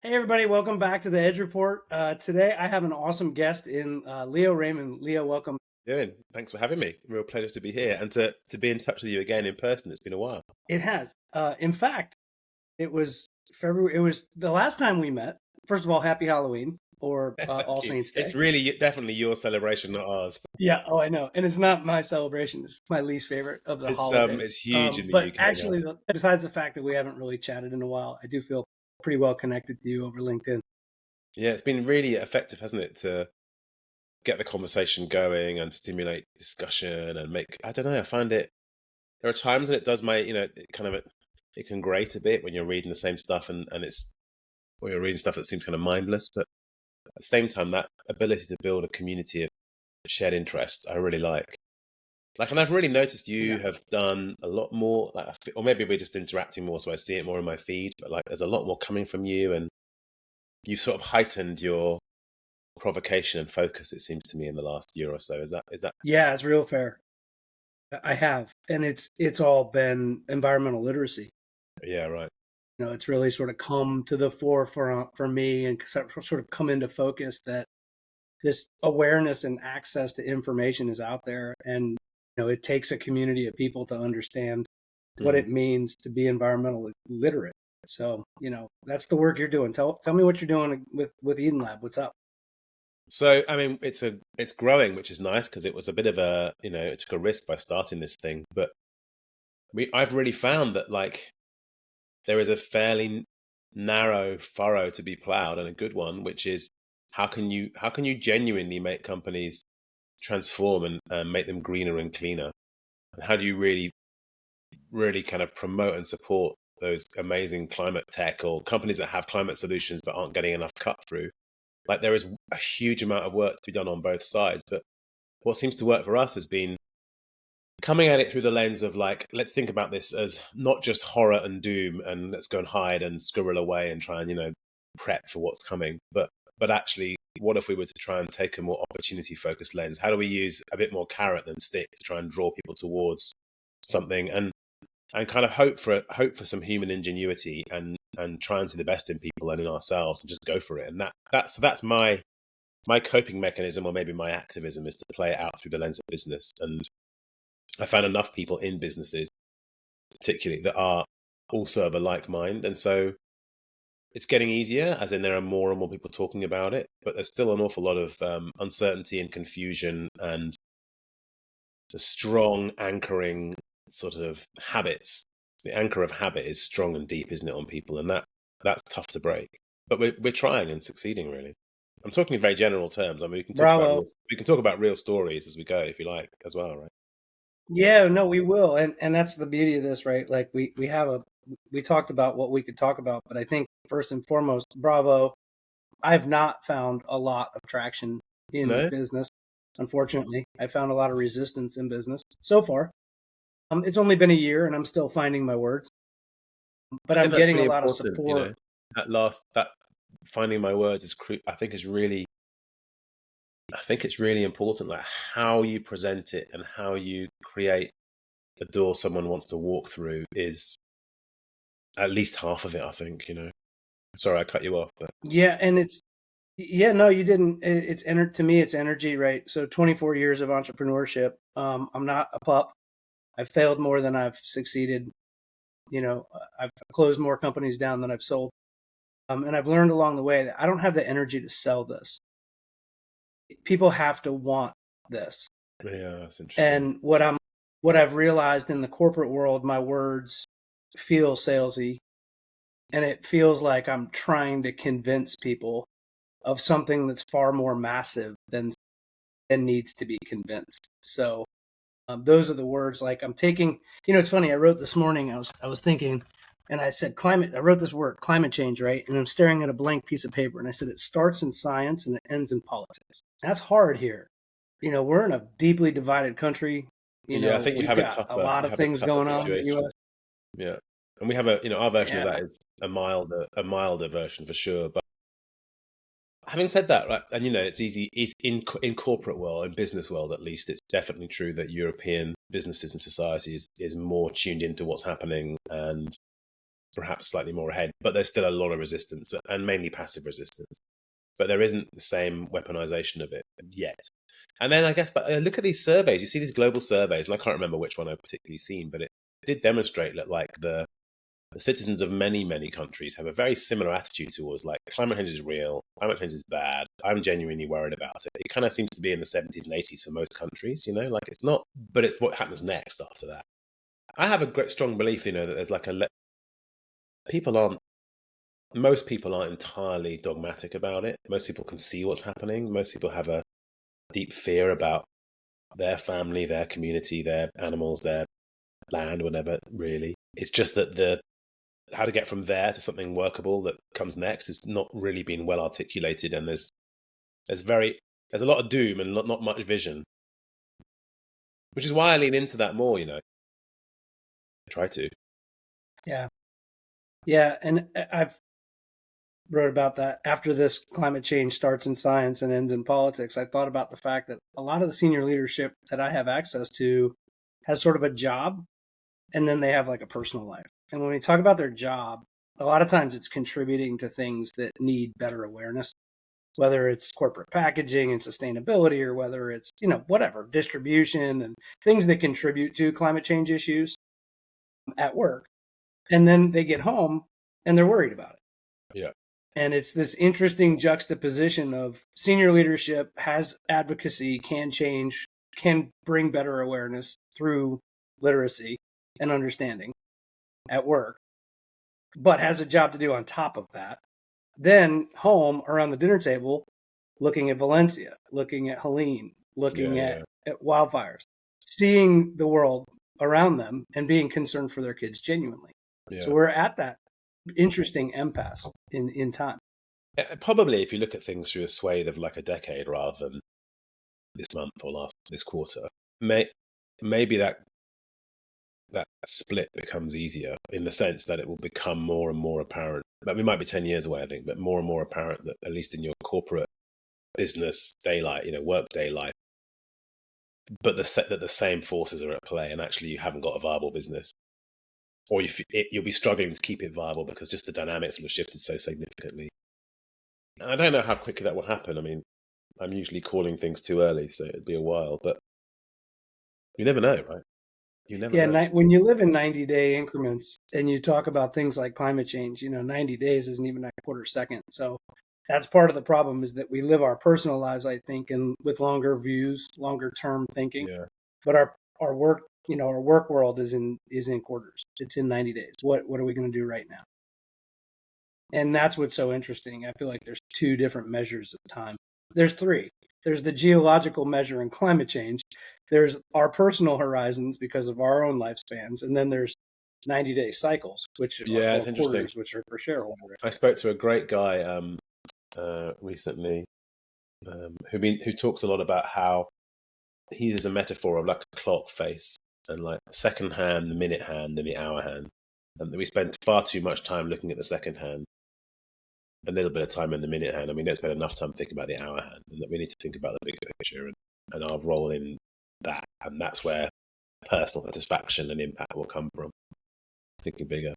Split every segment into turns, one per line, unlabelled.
Hey everybody, welcome back to the Edge Report. Today I have an awesome guest in Leo Rayman. Leo, welcome.
Doing. Thanks for having me. Real pleasure to be here and to be in touch with you again in person. It's been a while.
It has. In fact, it was February. It was the last time we met. First of all, happy Halloween or All
Thank you.
Saints
It's
Day.
really definitely your celebration, not ours.
Yeah. Oh, I know. And it's not my celebration. It's my least favorite of the holidays.
It's huge in the
But
UK now.
actually, besides the fact that we haven't really chatted in a while, I do feel pretty well connected to you over LinkedIn.
Yeah, it's been really effective, hasn't it, to get the conversation going and stimulate discussion and make. I don't know. I find it. There are times when it does it can grate a bit when you're reading the same stuff and it's or you're reading stuff that seems kind of mindless, but at the same time, that ability to build a community of shared interest, I really like. Like, and I've really noticed you
Yeah.
have done a lot more, like, or maybe we're just interacting more, so I see it more in my feed. But like, there's a lot more coming from you, and you've sort of heightened your provocation and focus. It seems to me in the last year or so. Is that?
Yeah, it's real fair. I have, and it's all been environmental literacy.
Yeah, right.
It's really sort of come to the forefront for me and sort of come into focus that this awareness and access to information is out there, and it takes a community of people to understand what
Mm.
it means to be environmentally literate. So that's the work you're doing. Tell me what you're doing with Eden Lab. What's up?
So, I mean, it's growing, which is nice because it was a bit of a it took a risk by starting this thing, but I've really found that like there is a fairly narrow furrow to be plowed and a good one, which is how can you genuinely make companies transform and make them greener and cleaner? And how do you really kind of promote and support those amazing climate tech or companies that have climate solutions but aren't getting enough cut through? Like there is a huge amount of work to be done on both sides, but what seems to work for us has been coming at it through the lens of like, let's think about this as not just horror and doom and let's go and hide and squirrel away and try and prep for what's coming, but actually, what if we were to try and take a more opportunity focused lens? How do we use a bit more carrot than stick to try and draw people towards something and kind of hope for some human ingenuity and try and see the best in people and in ourselves and just go for it. And that's my coping mechanism, or maybe my activism, is to play it out through the lens of business. And I found enough people in businesses, particularly, that are also of a like mind. And so it's getting easier, as in there are more and more people talking about it, but there's still an awful lot of uncertainty and confusion and the strong anchoring sort of habits. The anchor of habit is strong and deep, isn't it, on people? And that's tough to break. But we're trying and succeeding, really. I'm talking in very general terms. I mean,
Bravo.
we can talk about real stories as we go, if you like, as well, right?
Yeah, no, we will, and that's the beauty of this, right? Like we talked about what we could talk about, but I think first and foremost, bravo. I've not found a lot of traction in
No,
business. Unfortunately, I found a lot of resistance in business so far. It's only been a year, and I'm still finding my words, but
I think
I'm
that's
getting a
really
lot of
important.
support.
That finding my words I think it's really important, like how you present it and how you create a door someone wants to walk through is at least half of it, I think. Sorry, I cut you off, but
Yeah, and yeah, no, you didn't. To me, it's energy, right? So 24 years of entrepreneurship. I'm not a pup. I've failed more than I've succeeded. I've closed more companies down than I've sold. And I've learned along the way that I don't have the energy to sell this. People have to want this.
yeah, that's interesting.
And what I've realized in the corporate world, my words feel salesy, and it feels like I'm trying to convince people of something that's far more massive than needs to be convinced. So those are the words. Like I'm taking. It's funny. I wrote this morning. I was thinking, and I said climate. I wrote this word climate change, right? And I'm staring at a blank piece of paper, and I said it starts in science and it ends in politics. That's hard here. We're in a deeply divided country.
Yeah, I think
We've got a lot
you
of
have a
things
tougher
going on in the
situation.
U.S.
Yeah, and we have our version of
Yeah,
that is a milder version for sure. But having said that, right, and it's easy. It's in corporate world, in business world, at least, it's definitely true that European businesses and society is more tuned into what's happening, and perhaps slightly more ahead, but there's still a lot of resistance, and mainly passive resistance. But there isn't the same weaponization of it yet. And then I guess, but look at these surveys. You see these global surveys, and I can't remember which one I've particularly seen, but it did demonstrate that like the citizens of many, many countries have a very similar attitude towards like climate change is real, climate change is bad, I'm genuinely worried about it. It kind of seems to be in the 70s and 80s for most countries, you know, like it's not, but it's what happens next after that. I have a great strong belief, you know, that there's like people aren't, most people aren't entirely dogmatic about it. Most people can see what's happening. Most people have a deep fear about their family, their community, their animals, their land, whatever, really. It's just that how to get from there to something workable that comes next is not really being well articulated, and there's a lot of doom and not much vision, which is why I lean into that more. You know, try to.
Yeah, and I've wrote about that after this climate change starts in science and ends in politics. I thought about the fact that a lot of the senior leadership that I have access to has sort of a job, and then they have like a personal life. And when we talk about their job, a lot of times it's contributing to things that need better awareness, whether it's corporate packaging and sustainability, or whether it's, whatever, distribution and things that contribute to climate change issues at work. And then they get home and they're worried about it.
Yeah.
And it's this interesting juxtaposition of senior leadership has advocacy, can change, can bring better awareness through literacy and understanding at work, but has a job to do on top of that. Then home around the dinner table, looking at Valencia, looking at Helene, looking at wildfires, seeing the world around them and being concerned for their kids genuinely. Yeah. So we're at that interesting impasse in time.
Probably if you look at things through a swathe of like a decade rather than this month or this quarter, maybe that split becomes easier in the sense that it will become more and more apparent. But we might be 10 years away, I think, but more and more apparent that at least in your corporate business daylight, work day life, but that the same forces are at play, and actually you haven't got a viable business, or you'll be struggling to keep it viable because just the dynamics will have shifted so significantly. I don't know how quickly that will happen. I mean, I'm usually calling things too early, so it'd be a while, but you never know, right? You never know.
When you live in 90-day increments and you talk about things like climate change, 90 days isn't even a quarter second. So that's part of the problem, is that we live our personal lives, I think, and with longer views, longer term thinking. Yeah. But our work, our work world is in quarters. It's in 90 days. What are we going to do right now? And that's what's so interesting. I feel like there's two different measures of time. There's three. There's the geological measure in climate change. There's our personal horizons because of our own lifespans. And then there's 90-day cycles, which are
it's interesting.
Quarters, which are for shareholders.
I spoke to a great guy recently who talks a lot about how he uses a metaphor of like a clock face, and like the second hand, the minute hand, and the hour hand. And we spend far too much time looking at the second hand, a little bit of time in the minute hand. I mean, don't spend enough time thinking about the hour hand, and that we need to think about the bigger picture and our role in that. And that's where personal satisfaction and impact will come from, thinking bigger.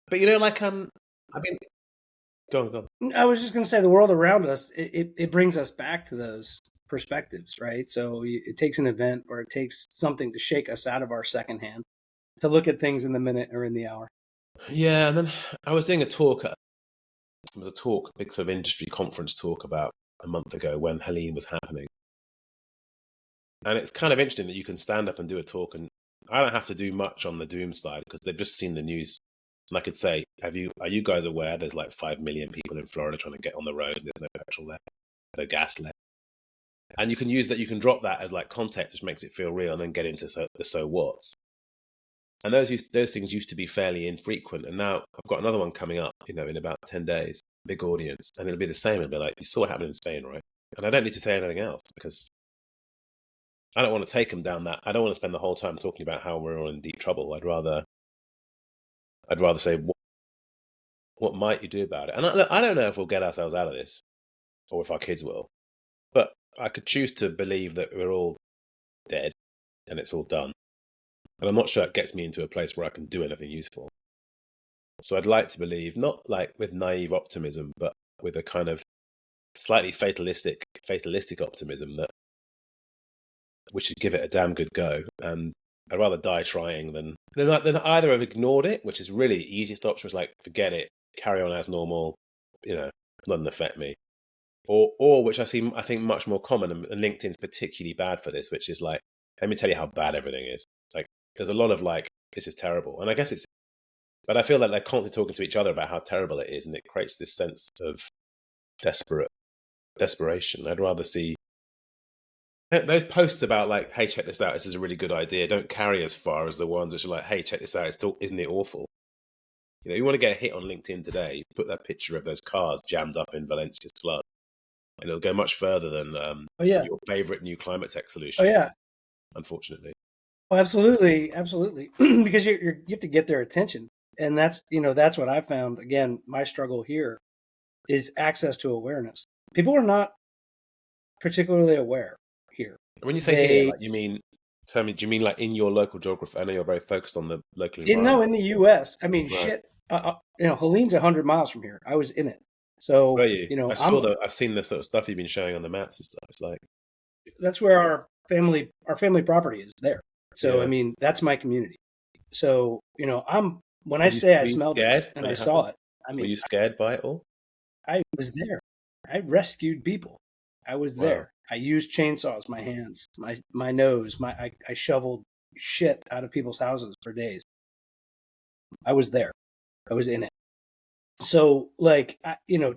But I mean, go on.
I was just going to say, the world around us, it brings us back to those perspectives, right? So it takes an event, or it takes something to shake us out of our second hand to look at things in the minute or in the hour.
Yeah, and then I was doing a talk. It was a big sort of industry conference talk about a month ago when Helene was happening. And it's kind of interesting that you can stand up and do a talk, and I don't have to do much on the doom side because they've just seen the news. And I could say, are you guys aware there's like 5 million people in Florida trying to get on the road? There's no petrol left, no gas left. And you can use that, you can drop that as like context, which makes it feel real, and then get into the so what's. And those things used to be fairly infrequent. And now I've got another one coming up, in about 10 days, big audience. And it'll be the same. It'll be like, you saw what happened in Spain, right? And I don't need to say anything else because I don't want to take them down that. I don't want to spend the whole time talking about how we're all in deep trouble. I'd rather say, what might you do about it? And I don't know if we'll get ourselves out of this or if our kids will. But I could choose to believe that we're all dead and it's all done. And I'm not sure it gets me into a place where I can do anything useful. So I'd like to believe, not like with naive optimism, but with a kind of slightly fatalistic optimism that we should give it a damn good go. And I'd rather die trying than either have ignored it, which is really the easiest option, was like, forget it, carry on as normal, doesn't affect me. Or which I think much more common, and LinkedIn's particularly bad for this, which is like, let me tell you how bad everything is. Like, there's a lot of like, this is terrible. And I guess but I feel like they're constantly talking to each other about how terrible it is, and it creates this sense of desperation. I'd rather see those posts about like, hey, check this out, this is a really good idea, don't carry as far as the ones which are like, hey, check this out, it's still, isn't it awful? You want to get a hit on LinkedIn today, put that picture of those cars jammed up in Valencia's flood, and it'll go much further than your favorite new climate tech solution. Unfortunately.
Oh, absolutely, because you have to get their attention, and that's what I found. Again, my struggle here is access to awareness. People are not particularly aware here.
When you say here, like, tell me, do you mean like in your local geography? I know you're very focused on the local environment.
No, in the U.S. I mean, right. Shit. Helene's 100 miles from here. I was in it. So,
were you? I've seen the sort of stuff you've been showing on the maps and stuff. It's like,
that's where our family property is there. So, I mean, that's my community. So, when I say I smelled it and I saw it, I mean,
were you scared by it all?
I was there. I rescued people. I was there. I used chainsaws, my hands, my nose, I shoveled shit out of people's houses for days. I was there. I was in it. So, like,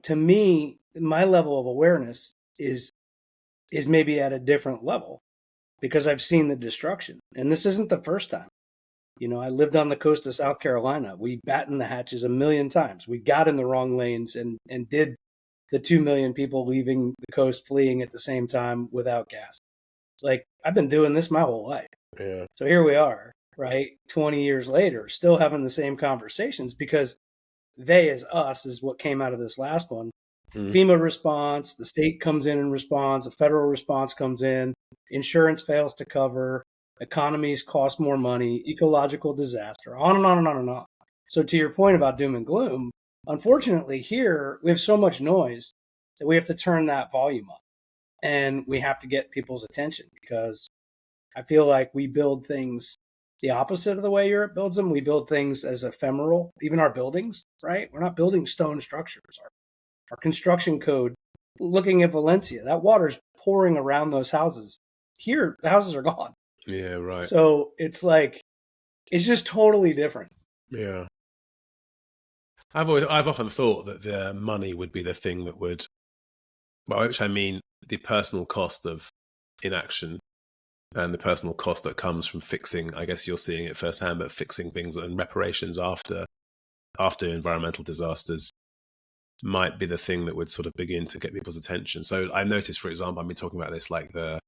to me, my level of awareness is maybe at a different level because I've seen the destruction. And this isn't the first time. I lived on the coast of South Carolina. We battened the hatches a million times. We got in the wrong lanes and did the 2 million people leaving the coast fleeing at the same time without gas. Like, I've been doing this my whole life.
Yeah.
So here we are, right? 20 years later, still having the same conversations because they as us is what came out of this last one. Mm-hmm. FEMA response, the state comes in and responds, the federal response comes in, insurance fails to cover, economies cost more money, ecological disaster, on and on and on and on. So to your point about doom and gloom, unfortunately here we have so much noise that we have to turn that volume up and we have to get people's attention because I feel like we build things the opposite of the way Europe builds them. We build things as ephemeral, even our buildings, right? We're not building stone structures. Our construction code, looking at Valencia, that water's pouring around those houses. Here, the houses are gone.
Yeah, right.
So it's like, it's just totally different.
Yeah. I've often thought that the money would be the thing that would, by which I mean the personal cost of inaction and the personal cost that comes from fixing, I guess you're seeing it firsthand, but fixing things and reparations after environmental disasters might be the thing that would sort of begin to get people's attention. So I noticed, for example, I've been talking about this, like the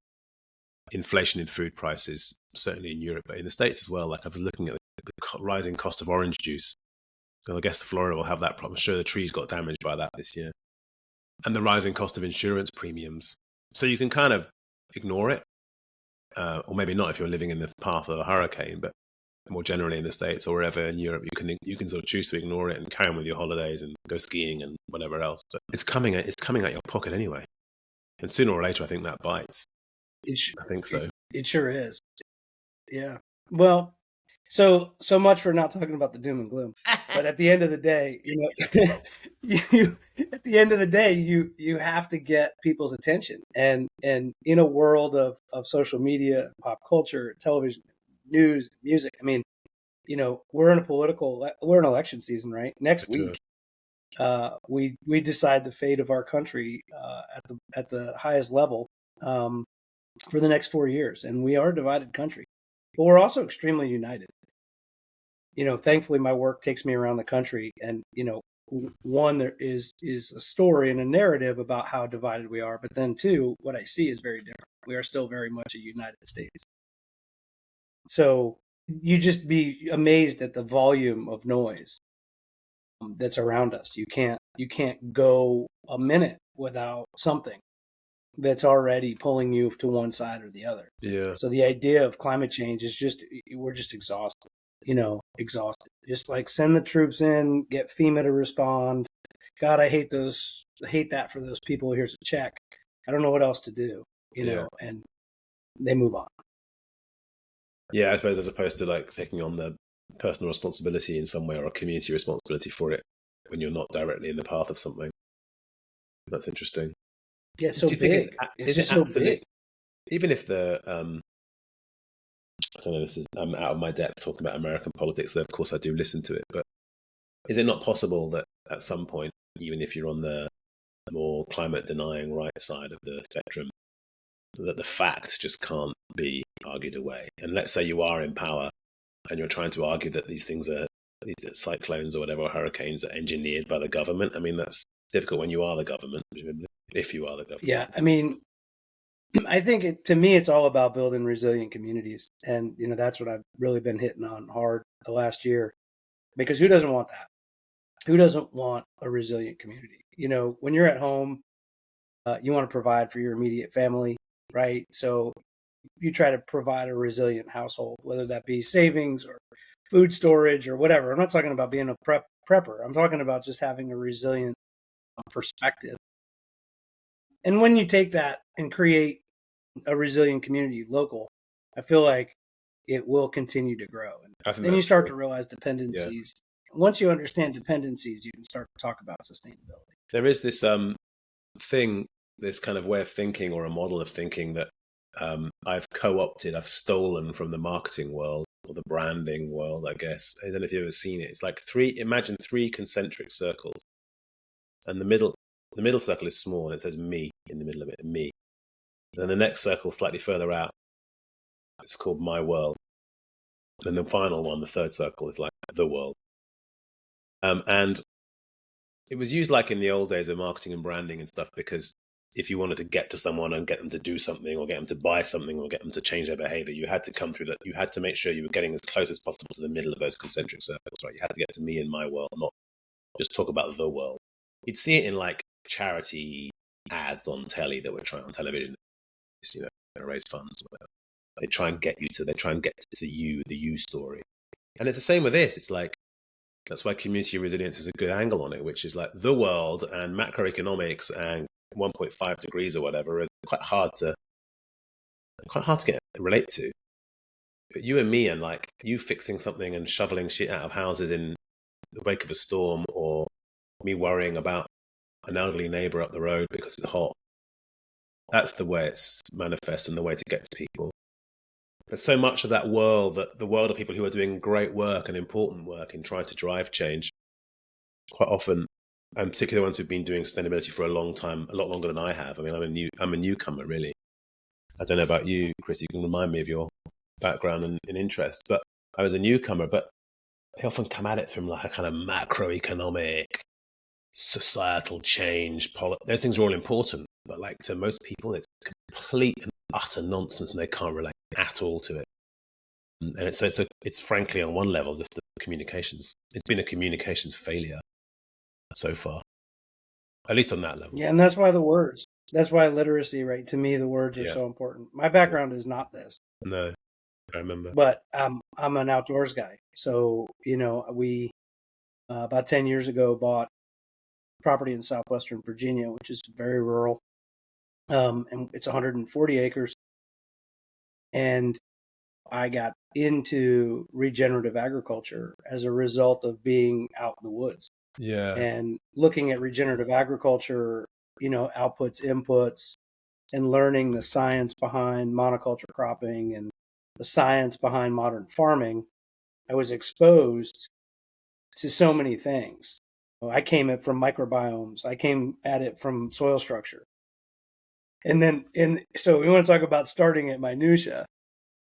inflation in food prices, certainly in Europe, but in the States as well. Like, I was looking at the rising cost of orange juice. So I guess Florida will have that problem. I'm sure the trees got damaged by that this year. And the rising cost of insurance premiums. So you can kind of ignore it, or maybe not if you're living in the path of a hurricane, but more generally in the States or wherever in Europe, you can sort of choose to ignore it and carry on with your holidays and go skiing and whatever else. But it's coming at your pocket anyway. And sooner or later, I think that bites. I think so.
It sure is. Yeah. Well, so much for not talking about the doom and gloom. But at the end of the day, you have to get people's attention. And in a world of social media, pop culture, television, news, music, I mean, we're in election season, right? Next week, we decide the fate of our country at the highest level for the next 4 years, and we are a divided country, but we're also extremely united. Thankfully, my work takes me around the country, and one, there is a story and a narrative about how divided we are, but then two, what I see is very different. We are still very much a United States. So you just be amazed at the volume of noise that's around us. You can't go a minute without something that's already pulling you to one side or the other.
Yeah.
So the idea of climate change is we're just exhausted. exhausted. Just like send the troops in, get FEMA to respond. God, I hate those. I hate that for those people. Here's a check. I don't know what else to do, and they move on.
Yeah, I suppose as opposed to like taking on the personal responsibility in some way or a community responsibility for it when you're not directly in the path of something. That's interesting.
Yeah, it's
Do
so
you think
big. It's
is it
just so
absolute?
big.
Even if the I don't know, this is I'm out of my depth talking about American politics. Though of course I do listen to it, but is it not possible that at some point, even if you're on the more climate denying right side of the spectrum, that the facts just can't be argued away? And let's say you are in power and you're trying to argue that these cyclones or whatever, or hurricanes are engineered by the government. I mean, that's difficult when you are the government, if you are the government.
Yeah, I mean, I think to me, it's all about building resilient communities, and that's what I've really been hitting on hard the last year. Because who doesn't want that? Who doesn't want a resilient community? When you're at home, you want to provide for your immediate family, right? So you try to provide a resilient household, whether that be savings or food storage or whatever. I'm not talking about being a prepper. I'm talking about just having a resilient perspective. And when you take that and create a resilient community local, I feel like it will continue to grow. And
I think
then you
that's
start
true.
to realize
Yeah.
dependencies. Once you understand dependencies, you can start to talk about sustainability.
There is this thing, this kind of way of thinking or a model of thinking that I've co-opted, I've stolen from the marketing world or the branding world, I guess. I don't know if you've ever seen it. It's like imagine three concentric circles, and the middle circle is small, and it says me in the middle of it, me. And then the next circle, slightly further out, it's called my world. And the final one, the third circle, is like the world. And it was used like in the old days of marketing and branding and stuff, because if you wanted to get to someone and get them to do something or get them to buy something or get them to change their behavior, you had to come through that. You had to make sure you were getting as close as possible to the middle of those concentric circles, right? You had to get to me and my world, not just talk about the world. You'd see it in like charity ads on telly that were trying on television, raise funds or whatever. They try and get to you, the you story. And it's the same with this. It's like, that's why community resilience is a good angle on it, which is like the world and macroeconomics and 1.5 degrees or whatever are quite hard to relate to. But you and me, and like you fixing something and shoveling shit out of houses in the wake of a storm, or me worrying about an elderly neighbor up the road because it's hot. That's the way it's manifests and the way to get to people. But so much of that world, the world of people who are doing great work and important work in trying to drive change, quite often, and particularly ones who've been doing sustainability for a long time, a lot longer than I have. I mean, I'm a newcomer, really. I don't know about you, Chris. You can remind me of your background and interests, but I was a newcomer. But they often come at it from like a kind of macroeconomic, societal change. Those things are all important, but like to most people, it's complete and utter nonsense, and they can't relate at all to it. And it's frankly on one level just the communications. It's been a communications failure so far, at least on that level.
Yeah, and that's why literacy, right? To me, the words are so important. My background is not this.
No, I remember.
But I'm an outdoors guy. So, we about 10 years ago bought property in southwestern Virginia, which is very rural. And it's 140 acres. And I got into regenerative agriculture as a result of being out in the woods.
Yeah.
And looking at regenerative agriculture, outputs, inputs, and learning the science behind monoculture cropping and the science behind modern farming, I was exposed to so many things. I came at it from microbiomes. I came at it from soil structure. So we want to talk about starting at minutia,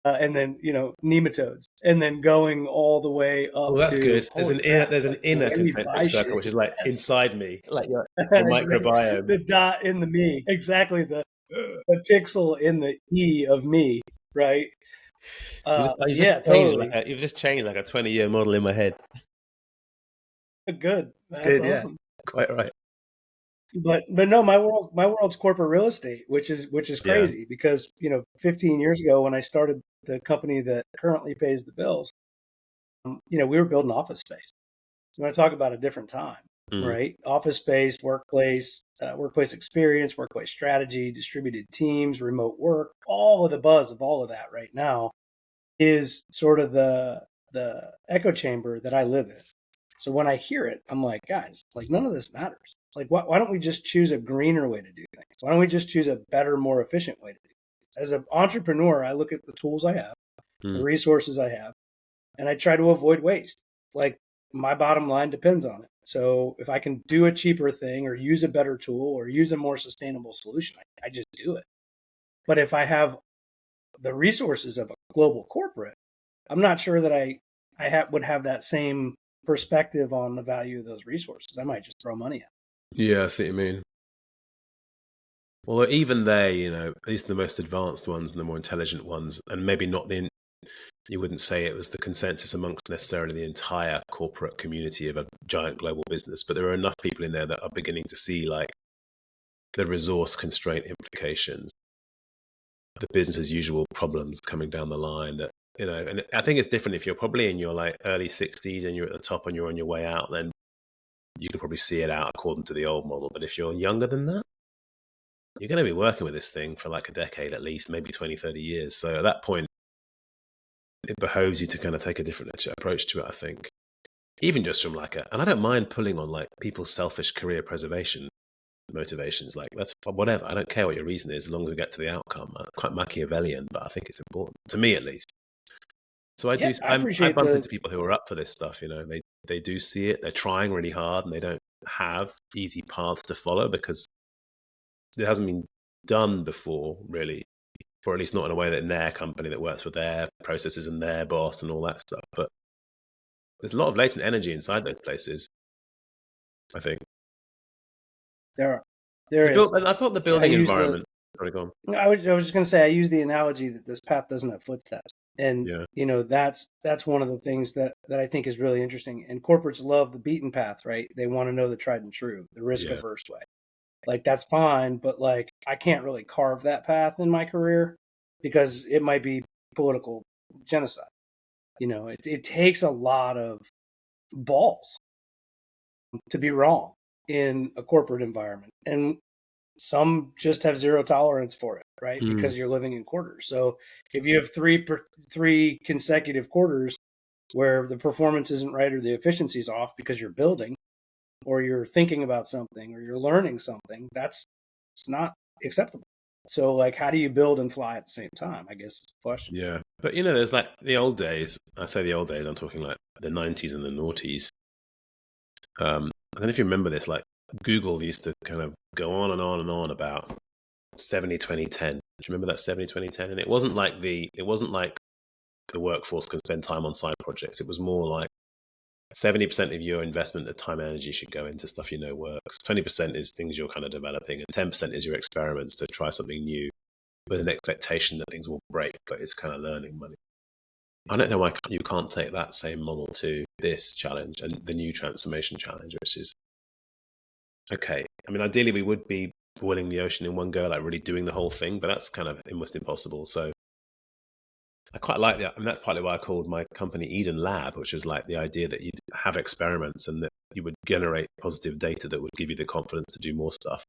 and then nematodes, and then going all the way up.
Well, that's
to
good. There's an inner
the
concentric circle, which is like inside me, like your
exactly.
microbiome.
The dot in the me, exactly the pixel in the E of me, right? Totally.
You've just changed like a 20-year model in my head.
Good. That's
good,
awesome.
Yeah. Quite right.
But no, my world's corporate real estate, which is crazy because 15 years ago when I started the company that currently pays the bills, we were building office space. So when I talk about a different time,
Mm.
right? Office space, workplace experience, workplace strategy, distributed teams, remote work, all of the buzz of all of that right now is sort of the echo chamber that I live in. So when I hear it, I'm like, guys, like none of this matters. Like, why don't we just choose a greener way to do things? Why don't we just choose a better, more efficient way to do things? As an entrepreneur, I look at the tools I have, the
Mm.
resources I have, and I try to avoid waste. Like my bottom line depends on it. So if I can do a cheaper thing or use a better tool or use a more sustainable solution, I just do it. But if I have the resources of a global corporate, I'm not sure that would have that same perspective on the value of those resources. I might just throw money at
Yeah, I see what you mean. Well, even they, at least the most advanced ones and the more intelligent ones, and maybe not you wouldn't say it was the consensus amongst necessarily the entire corporate community of a giant global business, but there are enough people in there that are beginning to see like the resource constraint implications, the business as usual problems coming down the line that, and I think it's different if you're probably in your like early 60s and you're at the top and you're on your way out, then you can probably see it out according to the old model. But if you're younger than that, you're going to be working with this thing for like a decade at least, maybe 20, 30 years. So at that point, it behoves you to kind of take a different approach to it, I think. Even just from and I don't mind pulling on like people's selfish career preservation motivations. Like, that's whatever. I don't care what your reason is as long as we get to the outcome. It's quite Machiavellian, but I think it's important to me at least. So
it. Yeah, I
I
appreciate
bump into people who are up for this stuff. They do see it. They're trying really hard, and they don't have easy paths to follow because it hasn't been done before, really, or at least not in a way that in their company that works with their processes and their boss and all that stuff. But there's a lot of latent energy inside those places, I think.
there is.
I thought the
I
building
use the
environment. Sorry, go on.
I was just going to say I use the analogy that this path doesn't have footsteps, and
Yeah,
that's one of the things that I think is really interesting. And corporates love the beaten path, right? They want to know the tried and true, the risk
yeah,
averse way. Like that's fine, but like I can't really carve that path in my career because it might be political genocide. It takes a lot of balls to be wrong in a corporate environment, and some just have zero tolerance for it, right?
mm,
Because you're living in quarters. So if you have three consecutive quarters where the performance isn't right or the efficiency is off because you're building or you're thinking about something or you're learning something, it's not acceptable. So like, how do you build and fly at the same time? I guess is the question.
yeah. But there's like the old days. I say the old days. I'm talking like the '90s and the noughties. I don't know if you remember this. Like Google used to kind of go on and on and on about 70-20-10. Do you remember that 70-20-10? And it wasn't like the workforce can spend time on side projects. It was more like 70% of your investment of time and energy should go into stuff works. 20% is things you're kind of developing, and 10% is your experiments to try something new with an expectation that things will break, but it's kind of learning money. I don't know why you can't take that same model to this challenge and the new transformation challenge, which is okay. I mean, ideally, we would be boiling the ocean in one go, like really doing the whole thing, but that's kind of almost impossible. So I quite like that. I mean, that's partly why I called my company Eden Lab, which was like the idea that you'd have experiments and that you would generate positive data that would give you the confidence to do more stuff.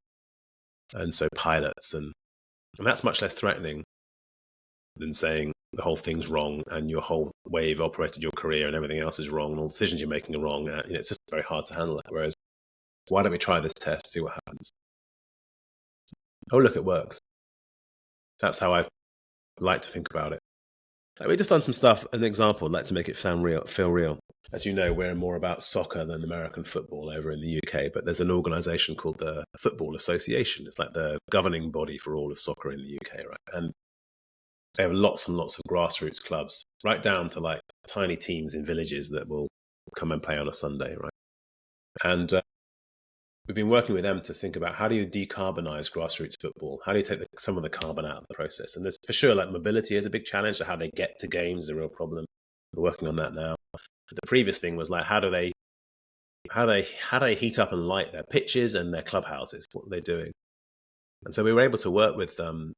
And so pilots, and that's much less threatening than saying the whole thing's wrong and your whole way you've operated your career and everything else is wrong and all the decisions you're making are wrong. It's just very hard to handle that. Whereas, why don't we try this test, see what happens? Oh, look, it works. That's how I like to think about it. Like, we've just done some stuff, an example, I'd like to make it sound real, feel real. As you know, we're more about soccer than American football over in the UK, but there's an organisation called the Football Association. It's like the governing body for all of soccer in the UK, right? And they have lots and lots of grassroots clubs, right down to like tiny teams in villages that will come and play on a Sunday, right? And we've been working with them to think about how do you decarbonize grassroots football? How do you take some of the carbon out of the process? And there's for sure like mobility is a big challenge. So how they get to games is a real problem. We're working on that now. But the previous thing was like how do they heat up and light their pitches and their clubhouses? What are they doing? And so we were able to work with the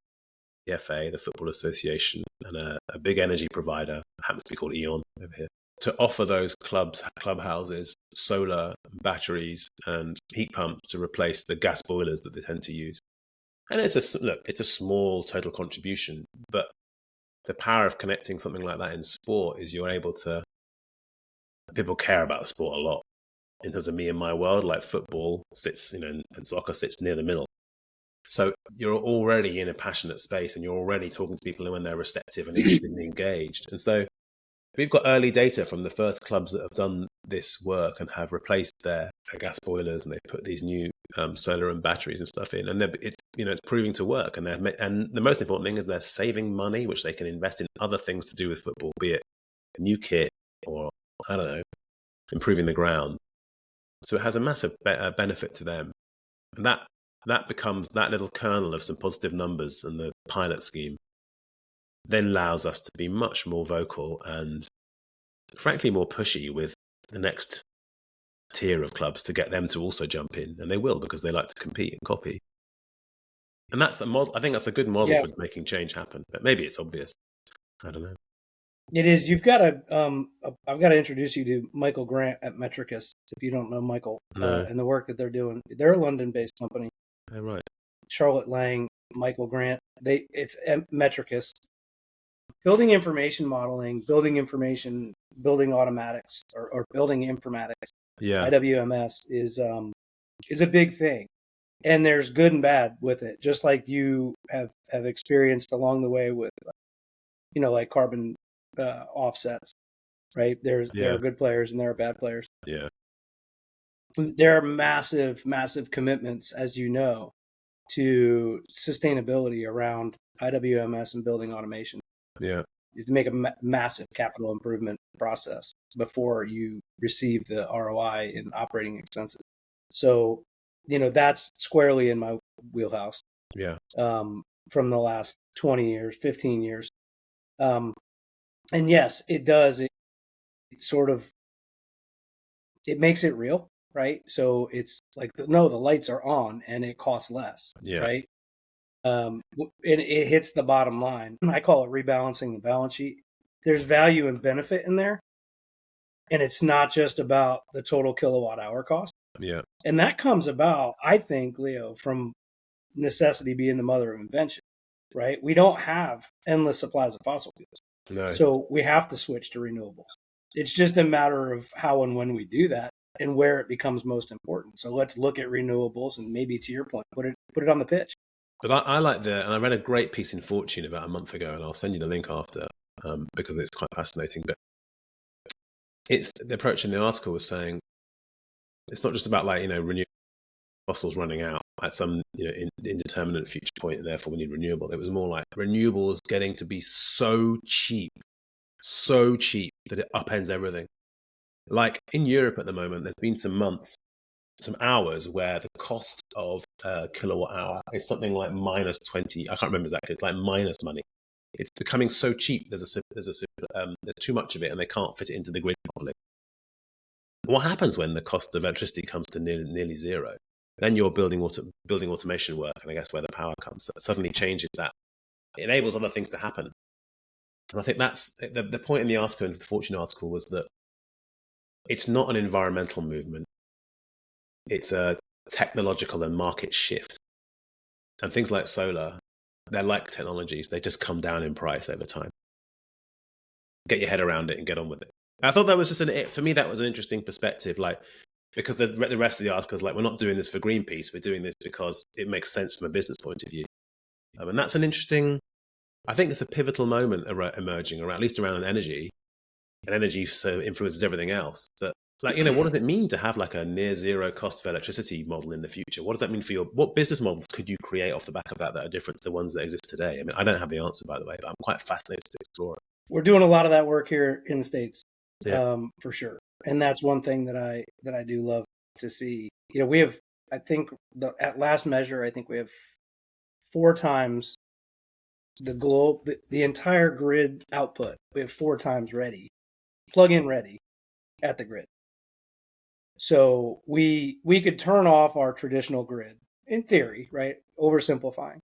FA, the Football Association, and a big energy provider, happens to be called E.ON over here, to offer those clubhouses solar batteries and heat pumps to replace the gas boilers that they tend to use. And it's a small total contribution, but the power of connecting something like that in sport is you're able to. People care about sport a lot. In terms of me and my world, like football sits, and soccer sits near the middle. So you're already in a passionate space, and you're already talking to people when they're receptive and interested and engaged. And so we've got early data from the first clubs that have done this work and have replaced their gas boilers, and they put these new solar and batteries and stuff in, and it's proving to work. And the most important thing is they're saving money, which they can invest in other things to do with football, be it a new kit or I don't know, improving the ground. So it has a massive benefit to them, and that becomes that little kernel of some positive numbers and the pilot scheme then allows us to be much more vocal and frankly more pushy with the next tier of clubs to get them to also jump in, and they will because they like to compete and copy. And that's a model. I think that's a good model for making change happen. But maybe it's obvious. I don't know.
It is. You've got to. I've got to introduce you to Michael Grant at Metricus. If you don't know Michael and the work that they're doing, they're a London-based company.
Oh, right.
Charlotte Lang, Michael Grant. It's Metricus. Building information modeling, building information, building automatics, or building informatics.
Yeah.
IWMS is a big thing, and there's good and bad with it. Just like you have experienced along the way with, like carbon offsets, right? There are good players and there are bad players.
Yeah.
There are massive commitments, as you know, to sustainability around IWMS and building automation.
Yeah.
To make a massive capital improvement process before you receive the ROI in operating expenses. So, that's squarely in my wheelhouse.
Yeah.
From the last 20 years, 15 years. And yes, it does. It sort of, it makes it real, right? So it's like, no, the lights are on and it costs less, right? And it hits the bottom line. I call it rebalancing the balance sheet. There's value and benefit in there. And it's not just about the total kilowatt hour cost.
Yeah.
And that comes about, I think, Leo, from necessity being the mother of invention, right? We don't have endless supplies of fossil fuels.
No.
So we have to switch to renewables. It's just a matter of how and when we do that and where it becomes most important. So let's look at renewables and maybe, to your point, put it on the pitch.
But I like and I read a great piece in Fortune about a month ago, and I'll send you the link after because it's quite fascinating. But it's the approach in the article was saying it's not just about renewable fossils running out at some indeterminate future point, and therefore we need renewable. It was more like renewables getting to be so cheap that it upends everything. Like in Europe at the moment, there's been some hours where the cost of a kilowatt hour is something like minus 20. I can't remember exactly. It's like minus money. It's becoming so cheap. There's too much of it, and they can't fit it into the grid properly. What happens when the cost of electricity comes to nearly zero? Then you're building automation work, and I guess where the power comes, that suddenly changes that. It enables other things to happen. And I think that's the point in the article, in the Fortune article, was that it's not an environmental movement. It's a technological and market shift. And things like solar, they're like technologies. They just come down in price over time. Get your head around it and get on with it. I thought that was for me, that was an interesting perspective, because the rest of the article is like, we're not doing this for Greenpeace. We're doing this because it makes sense from a business point of view. And that's an interesting, I think it's a pivotal moment emerging, or at least around energy. And energy so influences everything else. That, what does it mean to have a near zero cost of electricity model in the future? What does that mean for what business models could you create off the back of that are different to the ones that exist today? I mean, I don't have the answer, by the way, but I'm quite fascinated to explore it.
We're doing a lot of that work here in the States, for sure. And that's one thing that I do love to see. We have, I think, at last measure, I think we have 4 times the entire grid output. We have 4 times ready, plug-in ready at the grid. So we could turn off our traditional grid, in theory, right? Oversimplifying,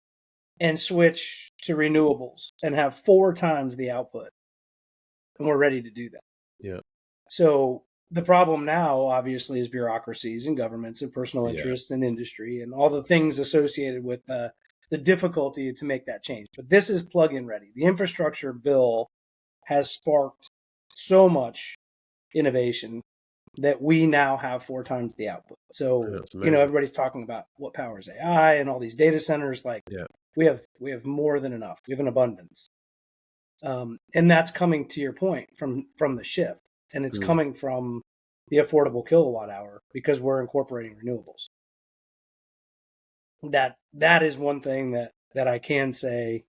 and switch to renewables and have 4 times the output. And we're ready to do that.
Yeah.
So the problem now, obviously, is bureaucracies and governments and personal
Yeah.
interest and industry and all the things associated with the difficulty to make that change. But this is plug-in ready. The infrastructure bill has sparked so much innovation that we now have 4 times the output. So,
That's amazing.
everybody's talking about what powers AI and all these data centers. Like,
Yeah.
we have more than enough. We have an abundance. And that's coming, to your point, from the shift. And it's coming from the affordable kilowatt hour because we're incorporating renewables. That is one thing that I can say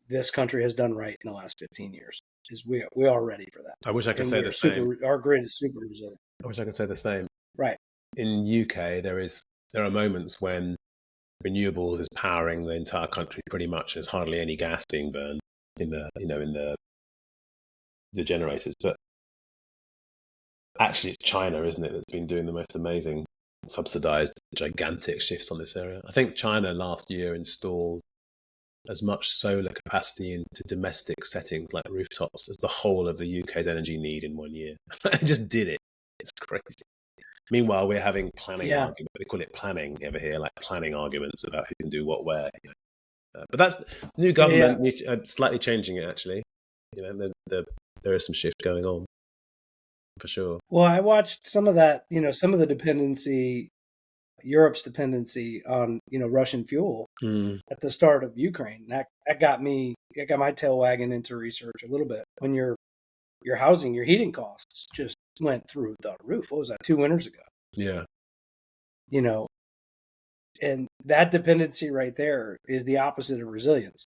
this country has done right in the last 15 years. Is we are ready for that.
I wish I could
And
say the same.
Our grid is super resilient.
I wish I could say the same.
Right.
In UK, there are moments when renewables is powering the entire country pretty much. There's hardly any gas being burned in the generators. But actually, it's China, isn't it, that's been doing the most amazing subsidized gigantic shifts on this area. I think China last year installed as much solar capacity into domestic settings like rooftops as the whole of the UK's energy need in 1 year. They just did it. It's crazy. Meanwhile, we're having planning arguments. They call it planning over here, like planning arguments about who can do what where. But that's new government slightly changing it, actually. There is some shift going on for sure.
Well, I watched some of that, some of the dependency, Europe's dependency on, Russian fuel at the start of Ukraine. That got my tail wagging into research a little bit. When your housing, your heating costs just went through the roof. What was that, 2 winters ago?
Yeah.
And that dependency right there is the opposite of resilience.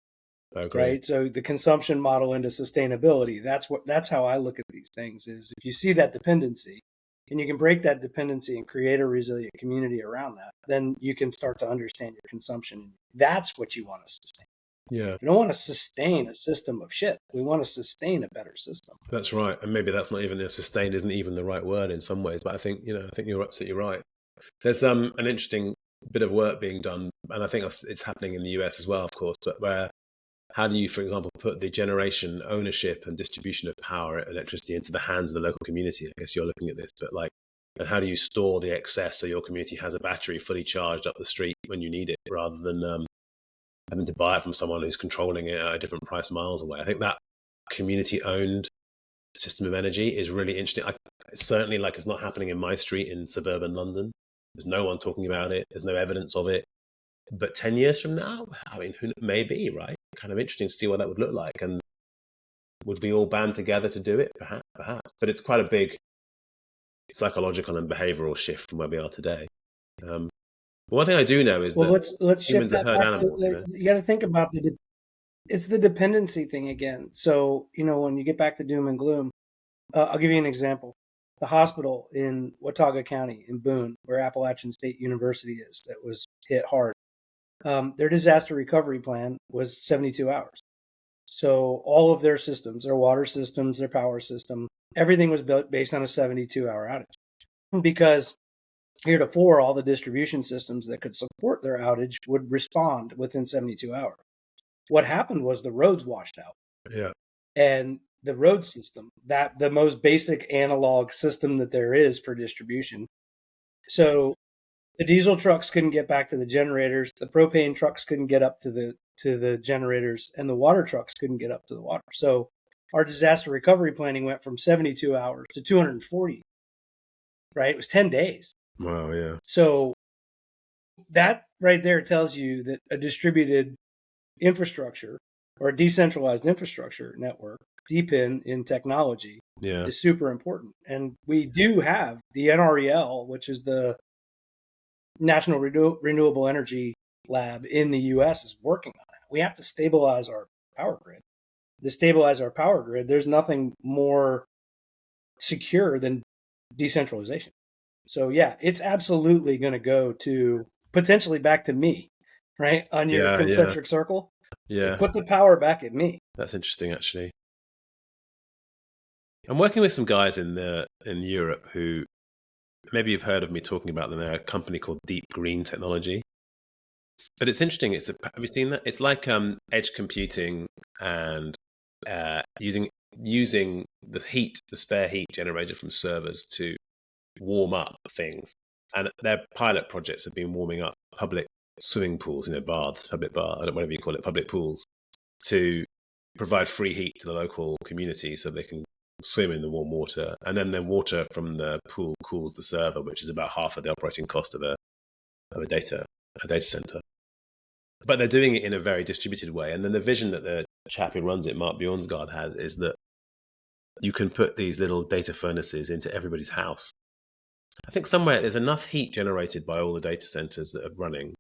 Right. So the consumption model into sustainability, that's how I look at these things. Is if you see that dependency and you can break that dependency and create a resilient community around that, then you can start to understand your consumption. That's what you want to sustain.
Yeah.
You don't want to sustain a system of shit. We want to sustain a better system.
That's right. And maybe that's not even sustain isn't even the right word in some ways, but I think you're absolutely right. There's an interesting bit of work being done, and I think it's happening in the US as well, of course, but where how do you, for example, put the generation, ownership and distribution of power, electricity into the hands of the local community? I guess you're looking at this, but and how do you store the excess so your community has a battery fully charged up the street when you need it, rather than having to buy it from someone who's controlling it at a different price miles away? I think that community-owned system of energy is really interesting. It's certainly it's not happening in my street in suburban London. There's no one talking about it. There's no evidence of it. But 10 years from now, I mean, maybe, right? Kind of interesting to see what that would look like. And would we all band together to do it? Perhaps. But it's quite a big psychological and behavioral shift from where we are today. One thing I do know is that
let's shift
humans are
that
herd
back
animals.
You got to think about it's the dependency thing again. So, when you get back to doom and gloom, I'll give you an example. The hospital in Watauga County in Boone, where Appalachian State University is, that was hit hard. Their disaster recovery plan was 72 hours. So all of their systems, their water systems, their power system, everything was built based on a 72-hour outage. Because heretofore, all the distribution systems that could support their outage would respond within 72 hours. What happened was the roads washed out.
Yeah.
And the road system, that the most basic analog system that there is for distribution. So the diesel trucks couldn't get back to the generators. The propane trucks couldn't get up to the generators, and the water trucks couldn't get up to the water. So our disaster recovery planning went from 72 hours to 240. Right? It was 10 days.
Wow, yeah.
So that right there tells you that a distributed infrastructure or a decentralized infrastructure network, deep in technology, is super important. And we do have the NREL, which is the National Renewable Energy Lab in the U.S. is working on it. We have to stabilize our power grid. To stabilize our power grid, there's nothing more secure than decentralization. So yeah, it's absolutely going to go to potentially back to me, right? On your concentric circle.
Yeah.
Put the power back at me.
That's interesting, actually. I'm working with some guys in Europe who, maybe you've heard of me talking about them. They're a company called Deep Green Technology. But it's interesting. Have you seen that? It's like edge computing and using the spare heat generated from servers to warm up things. And their pilot projects have been warming up public swimming pools, baths, public bar, whatever you call it, public pools, to provide free heat to the local community so they can swim in the warm water. And then the water from the pool cools the server, which is about half of the operating cost of a data center. But they're doing it in a very distributed way. And then the vision that the chap who runs it, Mark Bjornsgaard, has is that you can put these little data furnaces into everybody's house. I think somewhere there's enough heat generated by all the data centers that are running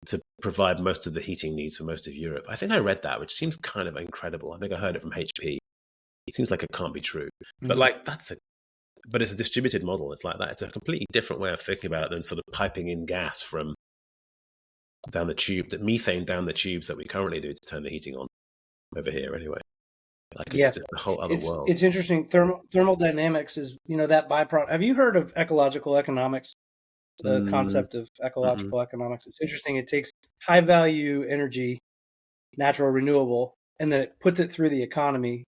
to provide most of the heating needs for most of Europe. I think I read that, which seems kind of incredible. I think I heard it from HP. It seems like it can't be true. But but it's a distributed model. It's like that. It's a completely different way of thinking about it than sort of piping in gas from down the tube, that methane down the tubes that we currently do to turn the heating on over here anyway. Like it's just a whole other world.
It's interesting. Thermodynamics is, that byproduct. Have you heard of ecological economics? The concept of ecological economics. It's interesting. It takes high value energy, natural, renewable, and then it puts it through the economy,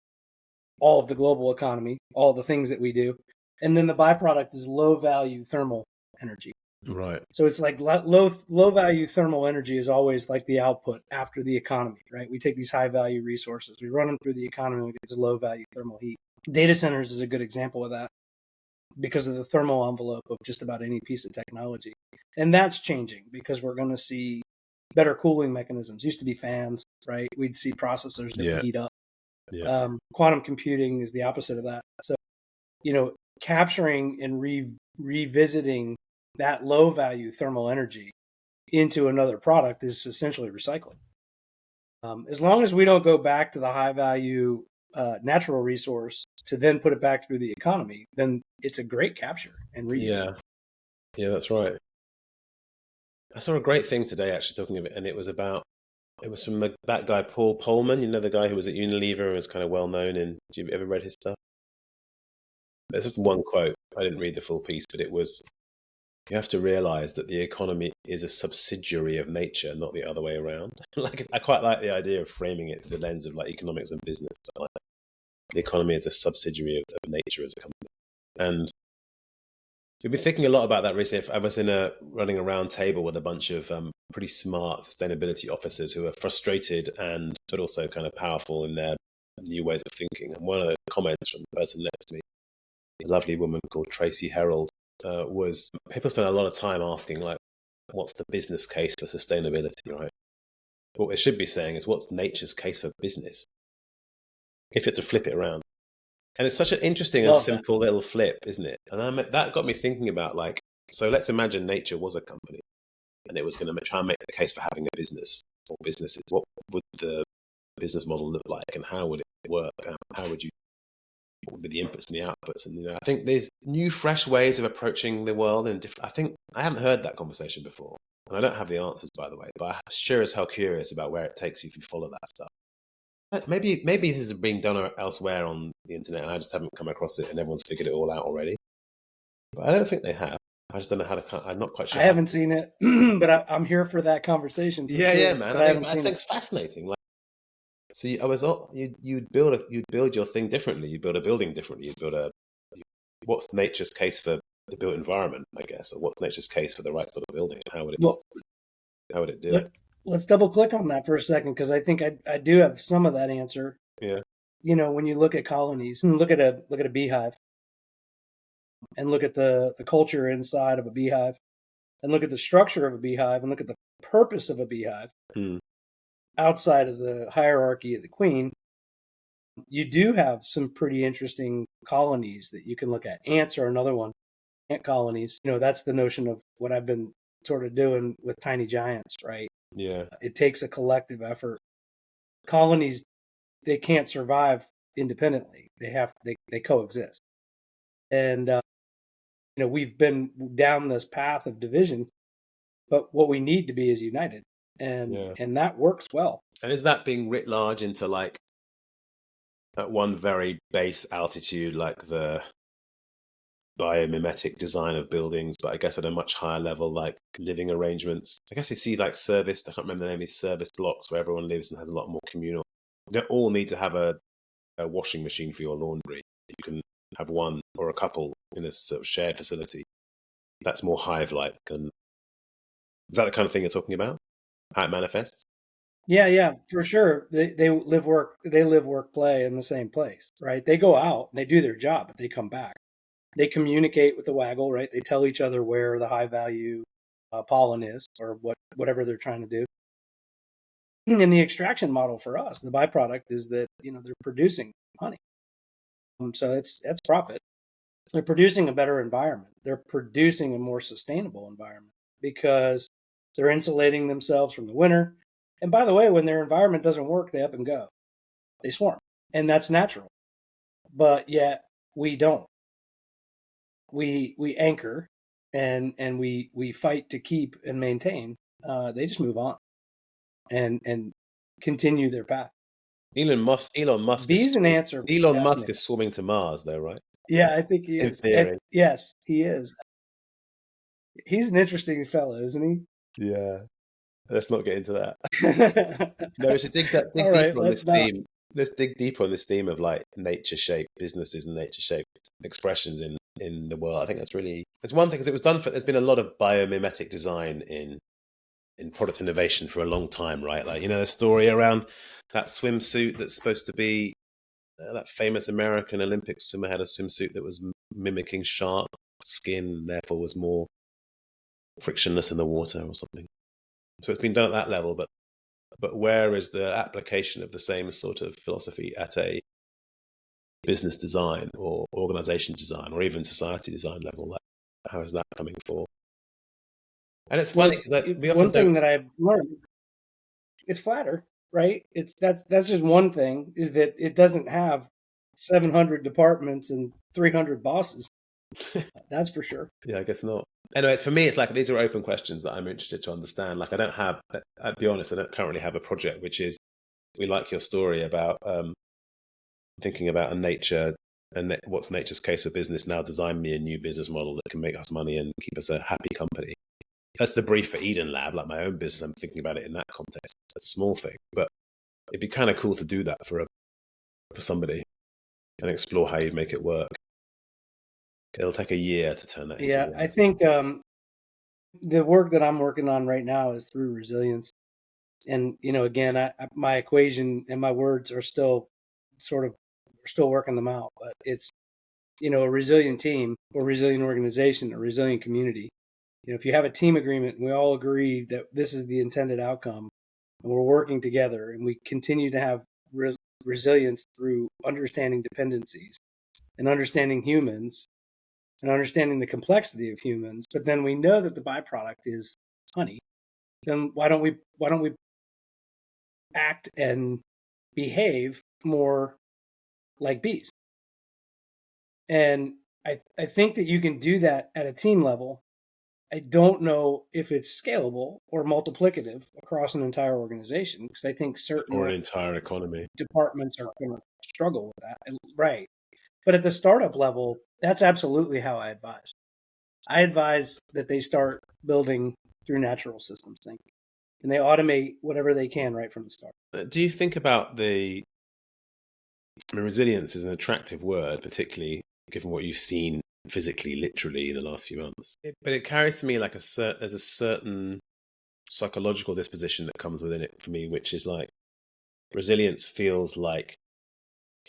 all of the global economy, all the things that we do. And then the byproduct is low value thermal energy.
Right.
So it's like low value thermal energy is always like the output after the economy, right? We take these high value resources, we run them through the economy, we get this low value thermal heat. Data centers is a good example of that because of the thermal envelope of just about any piece of technology. And that's changing because we're going to see better cooling mechanisms. Used to be fans, right? We'd see processors that would heat up.
Yeah.
Quantum computing is the opposite of that. So, capturing and revisiting that low value thermal energy into another product is essentially recycling. As long as we don't go back to the high value natural resource to then put it back through the economy, then it's a great capture and reuse.
Yeah, that's right. I saw a great thing today actually talking of it, and it was from that guy Paul Polman, the guy who was at Unilever and was kind of well known. And have you ever read his stuff? There's just one quote. I didn't read the full piece, but it was, you have to realize that the economy is a subsidiary of nature, not the other way around. I quite like the idea of framing it through the lens of like economics and business. The economy is a subsidiary of nature as a company. And we've been thinking a lot about that recently. I was running a round table with a bunch of pretty smart sustainability officers who are frustrated but also kind of powerful in their new ways of thinking. And one of the comments from the person next to me, a lovely woman called Tracy Herald, was people spend a lot of time asking, like, what's the business case for sustainability, right? What it should be saying is, what's nature's case for business? If it's to flip it around. And it's such an interesting and simple little flip, isn't it? And that got me thinking about, like, so let's imagine nature was a company and it was going to try and make the case for having a business or businesses. What would the business model look like and how would it work? What would be the inputs and the outputs? And, I think there's new, fresh ways of approaching the world. And I think I haven't heard that conversation before. And I don't have the answers, by the way, but I'm sure as hell curious about where it takes you if you follow that stuff. Maybe this is being done elsewhere on the internet and I just haven't come across it and everyone's figured it all out already. But I don't think they have. I just don't know how to. I'm not quite sure.
I haven't seen it, but I'm here for that conversation. For sure.
Yeah, man.
But I think
it's fascinating. Like, so you'd build your thing differently. You build a building differently. What's nature's case for the built environment, I guess, or what's nature's case for the right sort of building? How would it do it?
Let's double click on that for a second, because I think I do have some of that answer.
Yeah.
When you look at colonies and look at a beehive and look at the culture inside of a beehive and look at the structure of a beehive and look at the purpose of a beehive outside of the hierarchy of the queen, you do have some pretty interesting colonies that you can look at. Ants are another one. Ant colonies, that's the notion of what I've been sort of doing with tiny giants, right?
Yeah.
It takes a collective effort. Colonies, they can't survive independently. They coexist. And, we've been down this path of division, but what we need to be is united. And that works well.
And is that being writ large into, like, at one very base altitude, like the biomimetic design of buildings, but I guess at a much higher level, like living arrangements? I guess you see, like, I can't remember the name of these service blocks where everyone lives and has a lot more communal. You don't all need to have a washing machine for your laundry. You can have one or a couple in a sort of shared facility. That's more hive-like. And is that the kind of thing you're talking about? How it manifests?
Yeah, for sure. They live, work, play in the same place, right? They go out and they do their job, but they come back. They communicate with the waggle, right? They tell each other where the high value pollen is, or whatever they're trying to do. And the extraction model for us, the byproduct is that they're producing honey, so that's profit. They're producing a better environment. They're producing a more sustainable environment because they're insulating themselves from the winter. And by the way, when their environment doesn't work, they up and go. They swarm, and that's natural. But yet we don't. We anchor, and we fight to keep and maintain. They just move on and continue their path.
Elon Musk.
Bees and ants are
Elon Musk
fascinating.
is swarming to Mars, though, right?
Yeah, I think he
In
is. And
theory.
yes, he is. He's an interesting fellow, isn't
Yeah. Let's not get into that.
he?
No, we should dig
All right,
deeper on this
let's not.
theme. Let's dig deeper on this theme of like nature-shaped businesses and nature-shaped expressions in the world. I think it's one thing because it was done for. There's been a lot of biomimetic design in product innovation for a long time, right? Like the story around that swimsuit that's supposed to be that famous American Olympic swimmer had a swimsuit that was mimicking shark skin, therefore was more frictionless in the water or something. So it's been done at that level, but where is the application of the same sort of philosophy at a business design or organization design or even society design level? How is that coming forward? And it's
Well,
funny because we often
one
don't.
thing that I've learned. It's flatter, right? That's just one thing, is that it doesn't have 700 departments and 300 bosses. That's for sure.
Yeah, I guess not. Anyways, for me, it's like these are open questions that I'm interested to understand. Like, I'll be honest, I don't currently have a project which is, we like your story about thinking about a nature and what's nature's case for business now, design me a new business model that can make us money and keep us a happy company. That's the brief for Eden Lab, like my own business. I'm thinking about it in that context. It's a small thing, but it'd be kind of cool to do that for somebody and explore how you'd make it work. It'll take a year to turn that into
Yeah, I
reality.
think the work that I'm working on right now is through resilience. And again, my equation and my words are still sort of, we're still working them out. But it's a resilient team or resilient organization, a resilient community. If you have a team agreement and we all agree that this is the intended outcome, and we're working together, and we continue to have resilience through understanding dependencies and understanding humans and understanding the complexity of humans, but then we know that the byproduct is honey, then why don't we act and behave more like bees? And I think that you can do that at a team level. I don't know if it's scalable or multiplicative across an entire organization, because I think
Or
certain
an entire economy.
departments are going to struggle with that. Right. But at the startup level, that's absolutely how I advise. I advise that they start building through natural systems thinking, and they automate whatever they can right from the start.
Do you think about resilience is an attractive word, particularly given what you've seen physically, literally in the last few months. But it carries to me like there's a certain psychological disposition that comes within it for me, which is like resilience feels like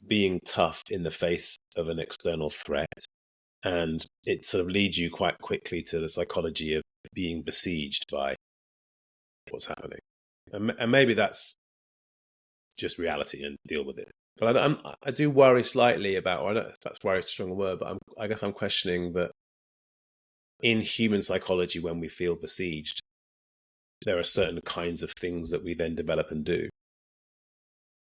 being tough in the face of an external threat. And it sort of leads you quite quickly to the psychology of being besieged by what's happening. And maybe that's just reality and deal with it. But I do worry slightly about, or I don't know if that's worry is a strong word, but I guess I'm questioning that in human psychology, when we feel besieged, there are certain kinds of things that we then develop and do.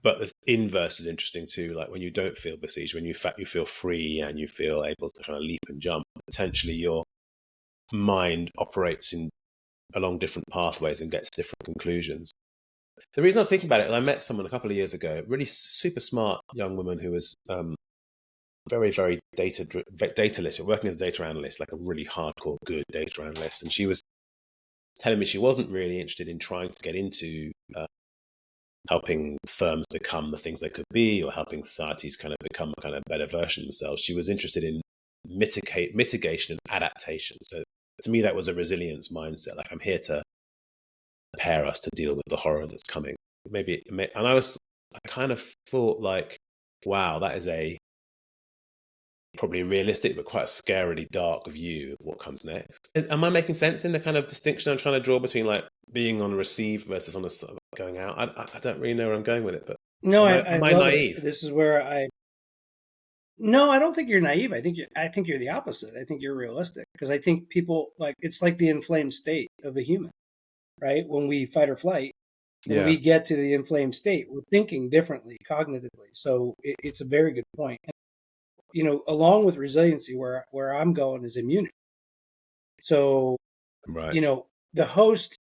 But the inverse is interesting too. Like when you don't feel besieged, when you feel free and you feel able to kind of leap and jump, potentially your mind operates along different pathways and gets different conclusions. The reason I'm thinking about it is I met someone a couple of years ago, really super smart young woman who was very, very data literate, working as a data analyst, like a really hardcore, good data analyst. And she was telling me she wasn't really interested in trying to get into helping firms become the things they could be, or helping societies kind of become a kind of better version of themselves. She was interested in mitigation and adaptation. So to me, that was a resilience mindset. Like, I'm here to prepare us to deal with the horror that's coming. And I kind of thought, like, wow, that is a probably realistic but quite scarily dark view of what comes next. Am I making sense in the kind of distinction I'm trying to draw between like being on receive versus on the going out? I don't really know where I'm going with it, but
No, I
am I
love it.
naive?
This is where no, I don't think you're naive. I think you're the opposite. I think you're realistic because I think people like it's like the inflamed state of a human, right? When we fight or flight and
Yeah,
we get to the inflamed state, we're thinking differently cognitively. So it's a very good point. And, along with resiliency, where I'm going is immunity. So,
right.
you know, the host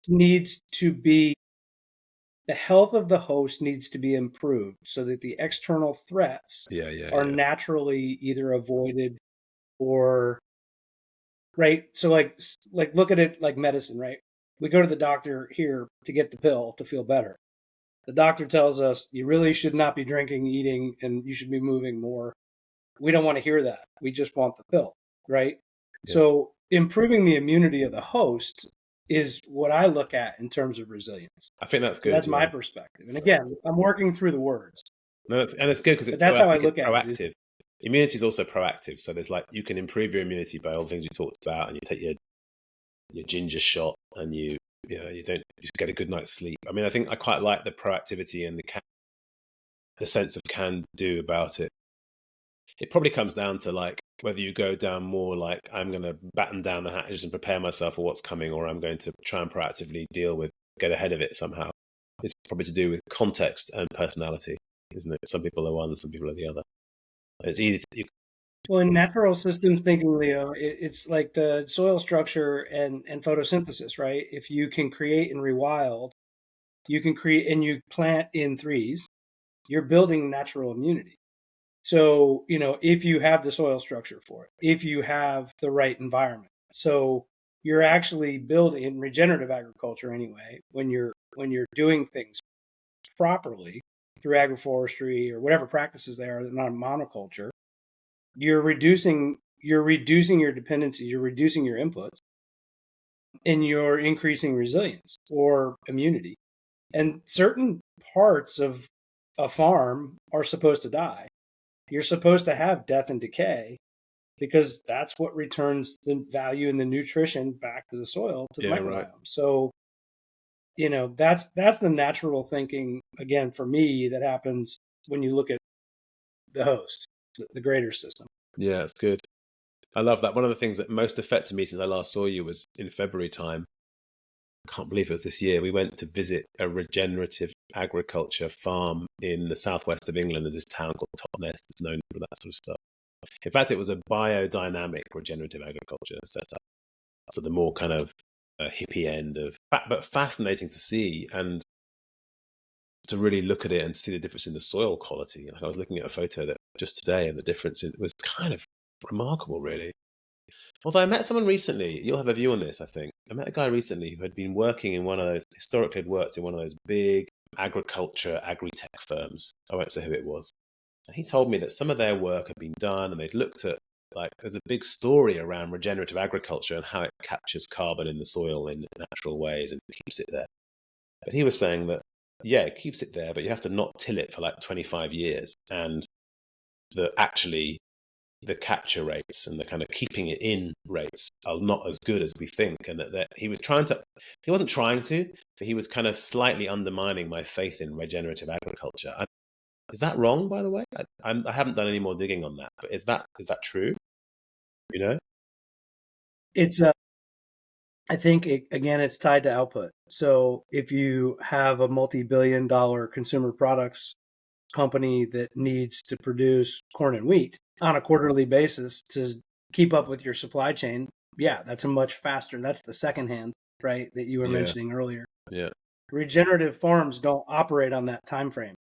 needs to be the health of the host needs to be improved so that the external threats
Yeah, yeah,
are
yeah,
naturally either avoided or right. So like look at it like medicine, right? We go to the doctor here to get the pill to feel better. The doctor tells us you really should not be drinking, eating, and you should be moving more. We don't want to hear that. We just want the pill, right?
yeah.
So improving the immunity of the host is what I look at in terms of resilience.
I think that's
So
good.
that's my
Yeah,
perspective. And again, I'm working through the words,
no, and it's good because
but that's
I
how I
think it's
look at it.
proactive. Immunity is also proactive. So there's like you can improve your immunity by all the things you talked about, and you take your ginger shot, and you don't just get a good night's sleep. I mean, I think I quite like the proactivity and the sense of can do about it. It probably comes down to like whether you go down more like I'm going to batten down the hatches and prepare myself for what's coming, or I'm going to try and proactively get ahead of it somehow. It's probably to do with context and personality, isn't it? Some people are one, some people are the other. It's easy to,
Well, in natural systems thinking, Leo, it's like the soil structure and photosynthesis, right? If you can create and rewild, you can create and you plant in threes, you're building natural immunity. So, if you have the soil structure for it, if you have the right environment. So you're actually building in regenerative agriculture anyway, when you're doing things properly through agroforestry or whatever practices they are, not a monoculture, you're reducing your dependencies, you're reducing your inputs, and you're increasing resilience or immunity. And certain parts of a farm are supposed to die. You're supposed to have death and decay because that's what returns the value and the nutrition back to the soil, to the
yeah, right.
microbiome. So, that's the natural thinking again for me that happens when you look at the host, the greater system.
Yeah, it's good. I love that. One of the things that most affected me since I last saw you was in February time. I can't believe it was this year. We went to visit a regenerative agriculture farm in the southwest of England. There's this town called Totnes that's known for that sort of stuff. In fact, it was a biodynamic regenerative agriculture setup. So the more kind of hippie end of, but fascinating to see and to really look at it and see the difference in the soil quality. Like I was looking at a photo that just today, and the difference was kind of remarkable, really. Although I met someone recently, you'll have a view on this, I think. I met a guy recently who had been working in one of those, historically had worked in one of those big agriculture, agri-tech firms. I won't say who it was. And he told me that some of their work had been done and they'd looked at, like, there's a big story around regenerative agriculture and how it captures carbon in the soil in natural ways and keeps it there. But he was saying that, yeah, it keeps it there, but you have to not till it for like 25 years. And that actually the capture rates and the kind of keeping it in rates are not as good as we think. And that he wasn't trying to, but he was kind of slightly undermining my faith in regenerative agriculture. Is that wrong, by the way? I haven't done any more digging on that, but is that true? You know?
It's I think again, it's tied to output. So if you have a multi-billion-dollar consumer products company that needs to produce corn and wheat on a quarterly basis to keep up with your supply chain, yeah, that's a much faster. That's the second hand, right, that you were
Yeah,
mentioning earlier.
yeah,
Regenerative farms don't operate on that time frame.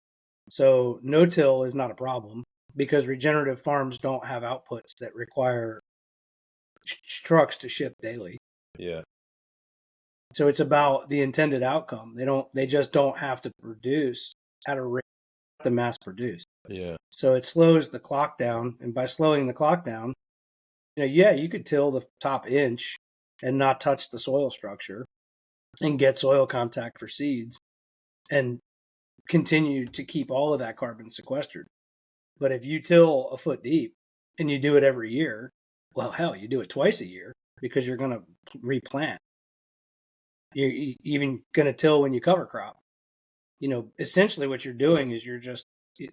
So no-till is not a problem because regenerative farms don't have outputs that require trucks to ship daily.
yeah.
So it's about the intended outcome. They just don't have to produce at a rate to mass produce.
Yeah.
So it slows the clock down. And by slowing the clock down, yeah, you could till the top inch and not touch the soil structure and get soil contact for seeds and continue to keep all of that carbon sequestered. But if you till a foot deep and you do it every year, well, hell, you do it twice a year because you're going to replant. You're even going to till when you cover crop. Essentially what you're doing is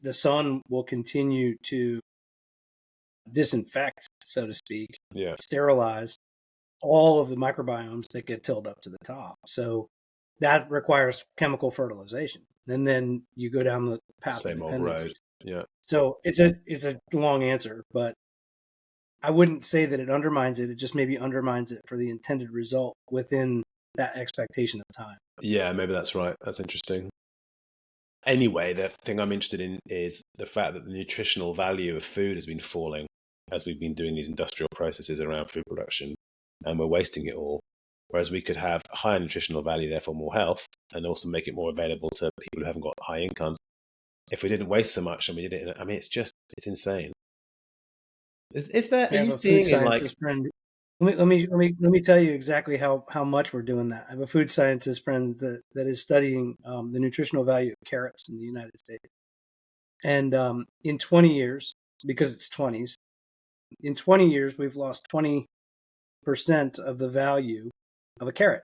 the sun will continue to disinfect, so to speak,
Yeah.
sterilize all of the microbiomes that get tilled up to the top. So that requires chemical fertilization. And then you go down the path
Same
of
old road.
dependencies.
Yeah.
So it's a long answer, but I wouldn't say that it undermines it. It just maybe undermines it for the intended result within that expectation of time.
Yeah, maybe that's right. That's interesting. Anyway, the thing I'm interested in is the fact that the nutritional value of food has been falling as we've been doing these industrial processes around food production, and we're wasting it all. Whereas we could have higher nutritional value, therefore more health, and also make it more available to people who haven't got high incomes. If we didn't waste so much and we did it, I mean, it's insane. Is there? Are
I have
you
a food
seeing in like?
scientist friend. Let me tell you exactly how much we're doing that. I have a food scientist friend that is studying the nutritional value of carrots in the United States, and in 20 years, because it's 20s, in 20 years we've lost 20% of the value of a carrot.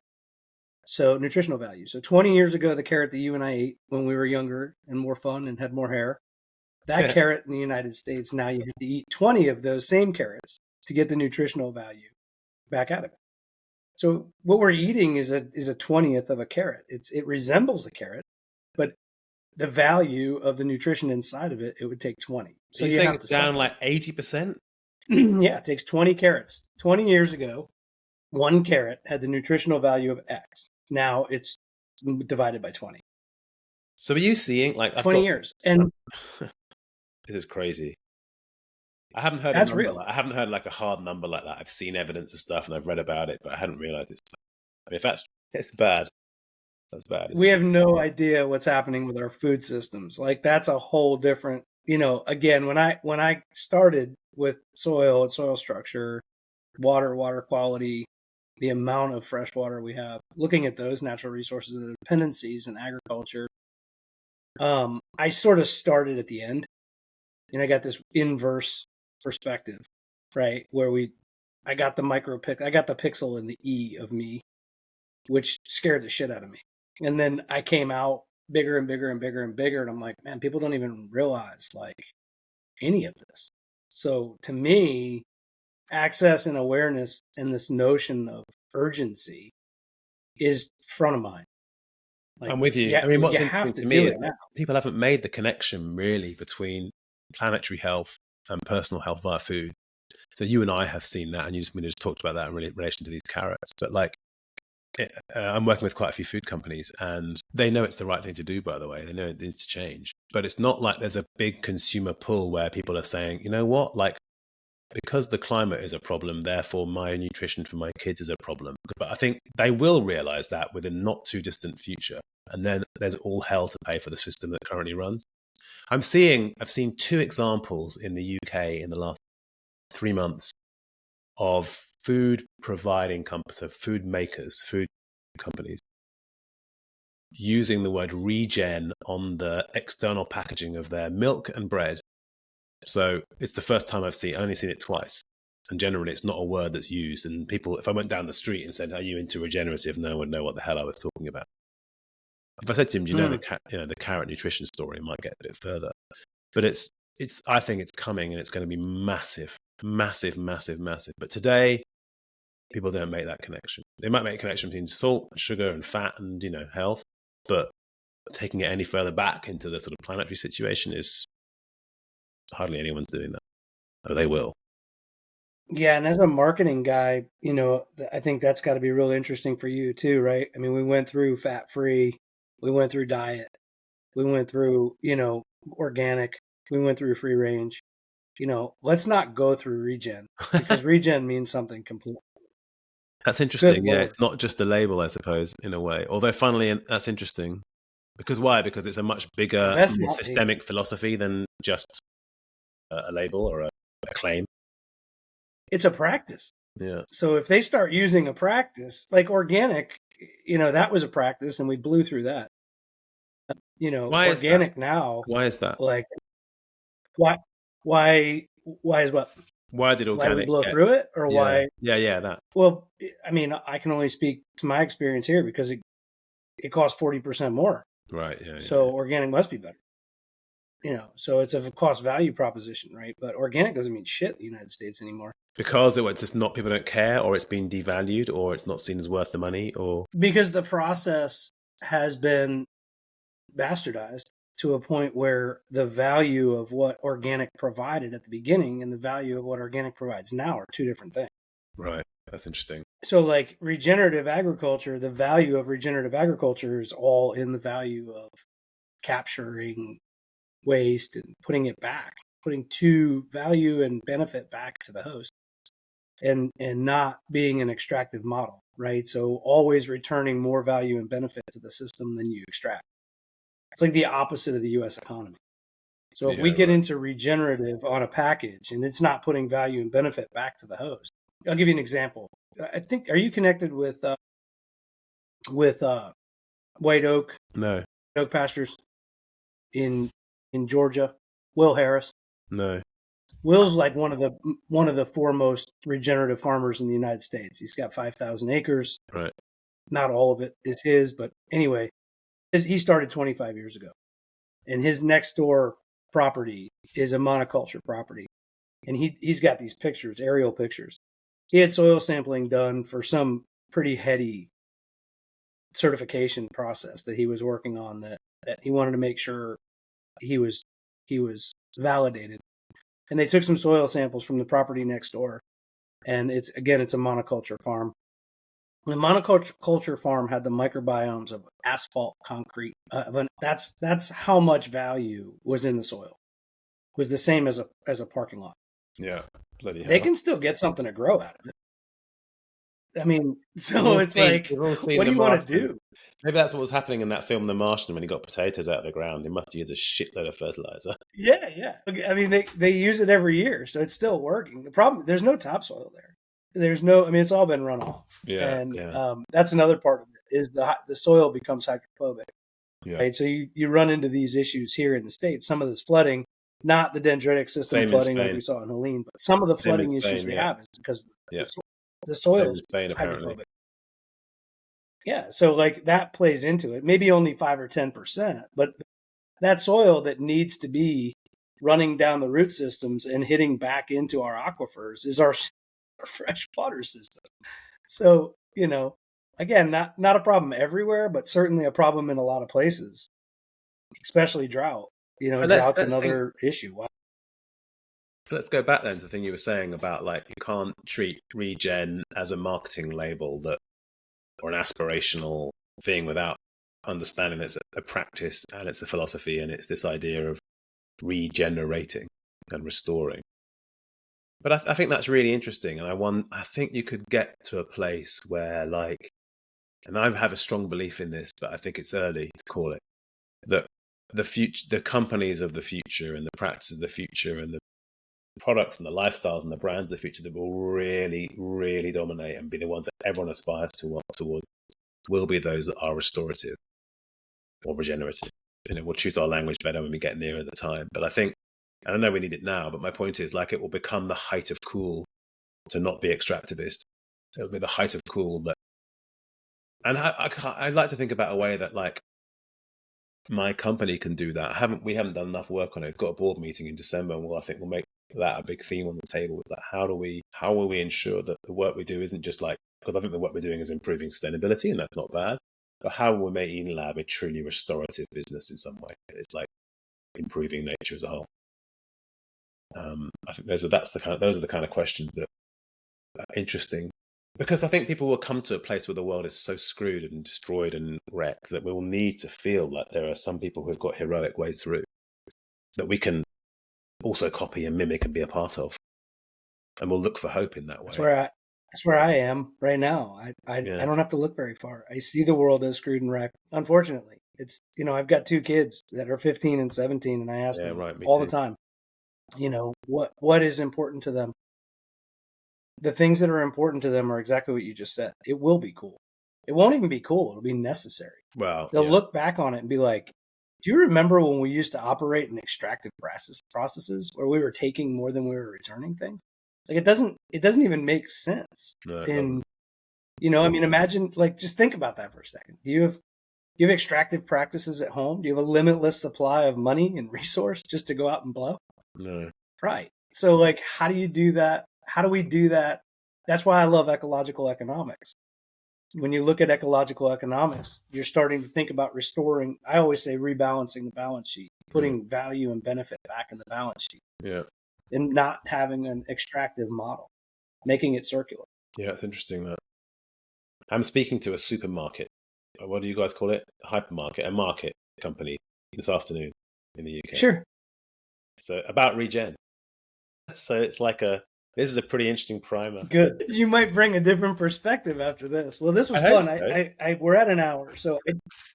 So nutritional value. So 20 years ago, the carrot that you and I ate when we were younger and more fun and had more hair, that carrot in the United States, now you have to eat 20 of those same carrots to get the nutritional value back out of it. So what we're eating is a 20th of a carrot. It resembles a carrot, but the value of the nutrition inside of it, it would take 20.
Are
So
you
you
saying
have to
it's down
separate.
like 80%?
Yeah, it takes 20 carrots. 20 years ago, one carrot had the nutritional value of X. Now it's divided by 20.
So are you seeing like I've
20
got
years. And
this is crazy. I haven't heard a
that's
number
real.
like I haven't heard like a hard number like that. I've seen evidence of stuff and I've read about it, but I hadn't realized it's. I mean, if that's it's bad. That's bad,
We
isn't it?
have no idea what's happening with our food systems. Like that's a whole different, again, when I started with soil and soil structure, water quality, the amount of fresh water we have, looking at those natural resources and dependencies in agriculture, I sort of started at the end. I got this inverse perspective, right? I got the I got the pixel in the E of me, which scared the shit out of me. And then I came out bigger and bigger and bigger and bigger. And I'm like, man, people don't even realize like any of this. So to me, access and awareness and this notion of urgency is front of mind. Like,
I'm with you.
yeah,
I mean,
you
what's
have
interesting
to
to me
do
is
it
that
now.
people haven't made the connection really between planetary health and personal health via food. So you and I have seen that, and we just talked about that in relation to these carrots. But like, I'm working with quite a few food companies, and they know it's the right thing to do. By the way, they know it needs to change. But it's not like there's a big consumer pull where people are saying, you know what, like because the climate is a problem, therefore my nutrition for my kids is a problem. But I think they will realize that within not too distant future. And then there's all hell to pay for the system that currently runs. I've seen two examples in the UK in the last 3 months of food providing companies, so food makers, food companies, using the word regen on the external packaging of their milk and bread. So it's the first time I've only seen it twice. And generally, it's not a word that's used. And people, if I went down the street and said, "Are you into regenerative?" no one would know what the hell I was talking about. If I said to him, "Do you know the carrot nutrition story?" it might get a bit further. But I think it's coming, and it's going to be massive, massive, massive, massive. But today, people don't make that connection. They might make a connection between salt, sugar, and fat, and health. But taking it any further back into the sort of planetary situation is hardly anyone's doing that. But they will.
Yeah, and as a marketing guy, I think that's got to be really interesting for you too, right? I mean, we went through fat free, we went through diet, we went through, organic, we went through free range. Let's not go through regen because regen means something completely.
That's
Good
interesting. Yeah,
Lord.
it's not just a label, I suppose, in a way. Although, funnily, that's interesting. Because why? Because it's a much
It
bigger,
best
more
not be.
systemic philosophy than just a label or a claim.
It's a practice.
Yeah.
So if they start using a practice like organic, that was a practice and we blew through that.
Why is that?
Organic now,
Why is that?
like why why why is what?
Why did
Why do we
organic
blow
get?
through it? Or
Yeah,
why?
yeah, that.
Well, I mean, I can only speak to my experience here because it costs 40% more.
Right. Yeah, yeah.
So organic must be better. So it's a cost value proposition, right? But organic doesn't mean shit in the United States anymore.
Because it was just not people don't care, or it's been devalued, or it's not seen as worth the money, or
Because the process has been bastardized to a point where the value of what organic provided at the beginning and the value of what organic provides now are two different things.
right. That's interesting.
So, like regenerative agriculture, the value of regenerative agriculture is all in the value of capturing waste and putting it back, putting to value and benefit back to the host, and not being an extractive model, right? So always returning more value and benefit to the system than you extract. It's like the opposite of the US economy. So if
Yeah,
we get
right.
into regenerative on a package and it's not putting value and benefit back to the host, I'll give you an example. I think, are you connected with White
No,
Oak pastures in Georgia? Will Harris.
no.
Will's like one of the foremost regenerative farmers in the United States. He's got 5,000 acres.
Right.
Not all of it is his, but anyway, he started 25 years ago, and his next door property is a monoculture property, and he's got these pictures, aerial pictures. He had soil sampling done for some pretty heady certification process that he was working on that he wanted to make sure he was validated. And they took some soil samples from the property next door, and it's a monoculture farm. The monoculture farm had the microbiomes of asphalt concrete. That's how much value was in the soil. It was the same as a parking lot.
Yeah. Bloody
They
hell.
can still get something to grow out of it. I mean,
We've
so
all
it's
seen,
like,
we've all seen
what
The
do you want to
Martian.
do?
Maybe that's what was happening in that film, The Martian, when he got potatoes out of the ground. He must use a shitload of fertilizer.
Yeah, yeah. I mean, they use it every year, so it's still working. The problem, there's no topsoil there. There's no. I mean, it's all been run off,
Yeah,
and
yeah,
that's another part of it is the soil becomes hydrophobic,
yeah.
right? So you run into these issues here in the States. Some of this flooding, not the dendritic system
Same in
flooding like
Spain.
we saw in Helene, but some of the
Same in
flooding issues
Spain.
we
Yeah,
have is because
yeah.
the
Same
soil
in
is
Spain, apparently.
hydrophobic. Yeah, so like that plays into it. Maybe only 5 or 10%, but that soil that needs to be running down the root systems and hitting back into our aquifers is our fresh water system. So, again, not a problem everywhere, but certainly a problem in a lot of places, especially drought.
But
Drought's
let's think.
another issue.
Let's go back then to the thing you were saying about like you can't treat regen as a marketing label that or an aspirational thing without understanding it's a practice and it's a philosophy and it's this idea of regenerating and restoring. But I think that's really interesting, and I think you could get to a place where like, and I have a strong belief in this, but I think it's early to call it that the future, the companies of the future, and the practices of the future, and the products and the lifestyles and the brands of the future that will really, really dominate and be the ones that everyone aspires to work towards will be those that are restorative or regenerative. We'll choose our language better when we get nearer the time. But I think, I don't know we need it now, but my point is like it will become the height of cool to not be extractivist. It'll be the height of cool that, and I like to think about a way that like my company can do that. We haven't done enough work on it. We've got a board meeting in December, and I think we'll make that a big theme on the table. Is like how will we ensure that the work we do isn't just like, because I think the work we're doing is improving sustainability, and that's not bad. But how will we make Enlab a truly restorative business in some way? It's like improving nature as a whole. I think those are the kind of questions that are interesting, because I think people will come to a place where the world is so screwed and destroyed and wrecked that we will need to feel that there are some people who have got heroic ways through that we can also copy and mimic and be a part of, and we'll look for hope in that way.
That's where I am right now. I don't have to look very far. I see the world as screwed and wrecked. Unfortunately, it's, I've got two kids that are 15 and 17, and I ask
Yeah,
them
right. Me
all the
too.
time, what is important to them. The things that are important to them are exactly what you just said. It will be cool. It won't even be cool. It'll be necessary.
Well,
They'll
yeah.
look back on it and be like, do you remember when we used to operate in extractive processes where we were taking more than we were returning things? Like it doesn't even make sense.
No, it doesn't.
And I mean, imagine, like, just think about that for a second. Do you have extractive practices at home? Do you have a limitless supply of money and resource just to go out and blow?
No.
Right. So, like, how do you do that? How do we do that? That's why I love ecological economics. When you look at ecological economics, you're starting to think about restoring, I always say rebalancing the balance sheet, putting value and benefit back in the balance sheet,
Yeah.
and not having an extractive model, making it circular.
Yeah, it's interesting that. I'm speaking to a supermarket. What do you guys call it? A hypermarket, a market company this afternoon in the UK.
Sure.
So about regen. So it's like this is a pretty interesting primer.
Good. You might bring a different perspective after this. Well, this was
I hope
fun.
so.
We're at an hour, so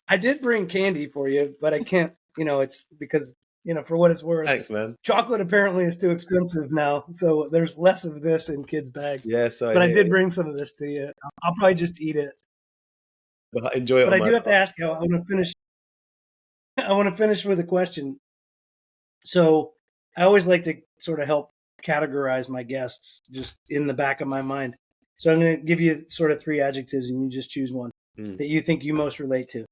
I did bring candy for you, but I can't. It's because, for what it's worth,
Thanks, man.
chocolate apparently is too expensive now, so there's less of this in kids' bags.
Yeah, so
But I did bring some of this to you. I'll probably just eat it.
But I enjoy it
But
on
I
my
do have to
part.
ask you. I want to finish. I want to finish with a question. So I always like to sort of help categorize my guests just in the back of my mind. So I'm going to give you sort of three adjectives, and you just choose one that you think you most relate to.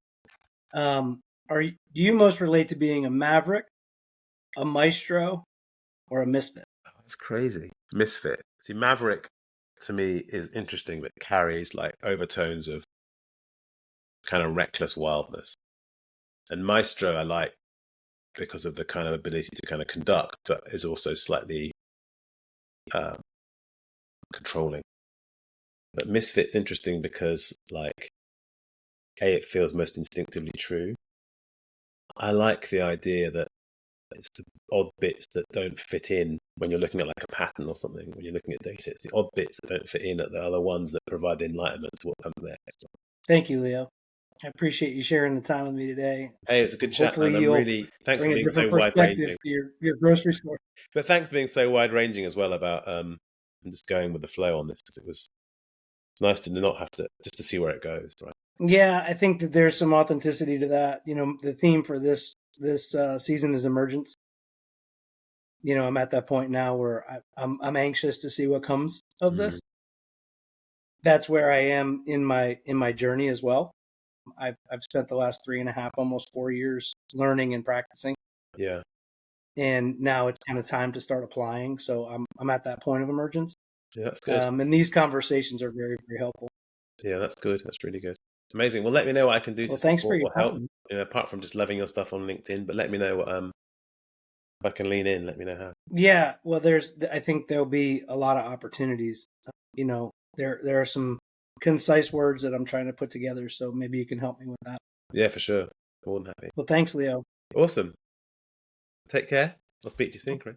Do you most relate to being a maverick, a maestro, or a misfit?
That's crazy. Misfit. See, Maverick to me is interesting, but carries like overtones of kind of reckless wildness. And Maestro I like because of the kind of ability to kind of conduct, but is also slightly um, controlling. But Misfit's interesting because, like, it feels most instinctively true. I like the idea that it's the odd bits that don't fit in when you're looking at like a pattern or something. When you're looking at data, it's the odd bits that don't fit in that are the ones that provide the enlightenment to what comes next.
Thank you, Leo. I appreciate you sharing the time with me today.
Hey, it's a good chat,
Hopefully
man.
you'll
Thanks for
bring a
being so
different
wide
perspective
ranging.
to your grocery store.
But thanks for being so wide ranging as well about just going with the flow on this, because it's nice to not have to, just to see where it goes, right?
Yeah, I think that there's some authenticity to that. The theme for this season is emergence. I'm at that point now where I'm anxious to see what comes of this. That's where I am in my journey as well. I've spent the last 3.5, almost 4 years learning and practicing.
Yeah.
And now it's kind of time to start applying. So I'm at that point of emergence.
Yeah, that's good.
And these conversations are very, very helpful.
Yeah, that's good. That's really good. Amazing. Well, let me know what I can do
Well,
to
thanks for
support
your
or help.
time.
Apart from just loving your stuff on LinkedIn, but let me know what if I can lean in. Let me know how.
Yeah, well, I think there'll be a lot of opportunities. There are some concise words that I'm trying to put together, so maybe you can help me with that.
Yeah, for sure. More than happy.
Well, thanks, Leo.
Awesome. Take care. I'll speak to you soon, Chris.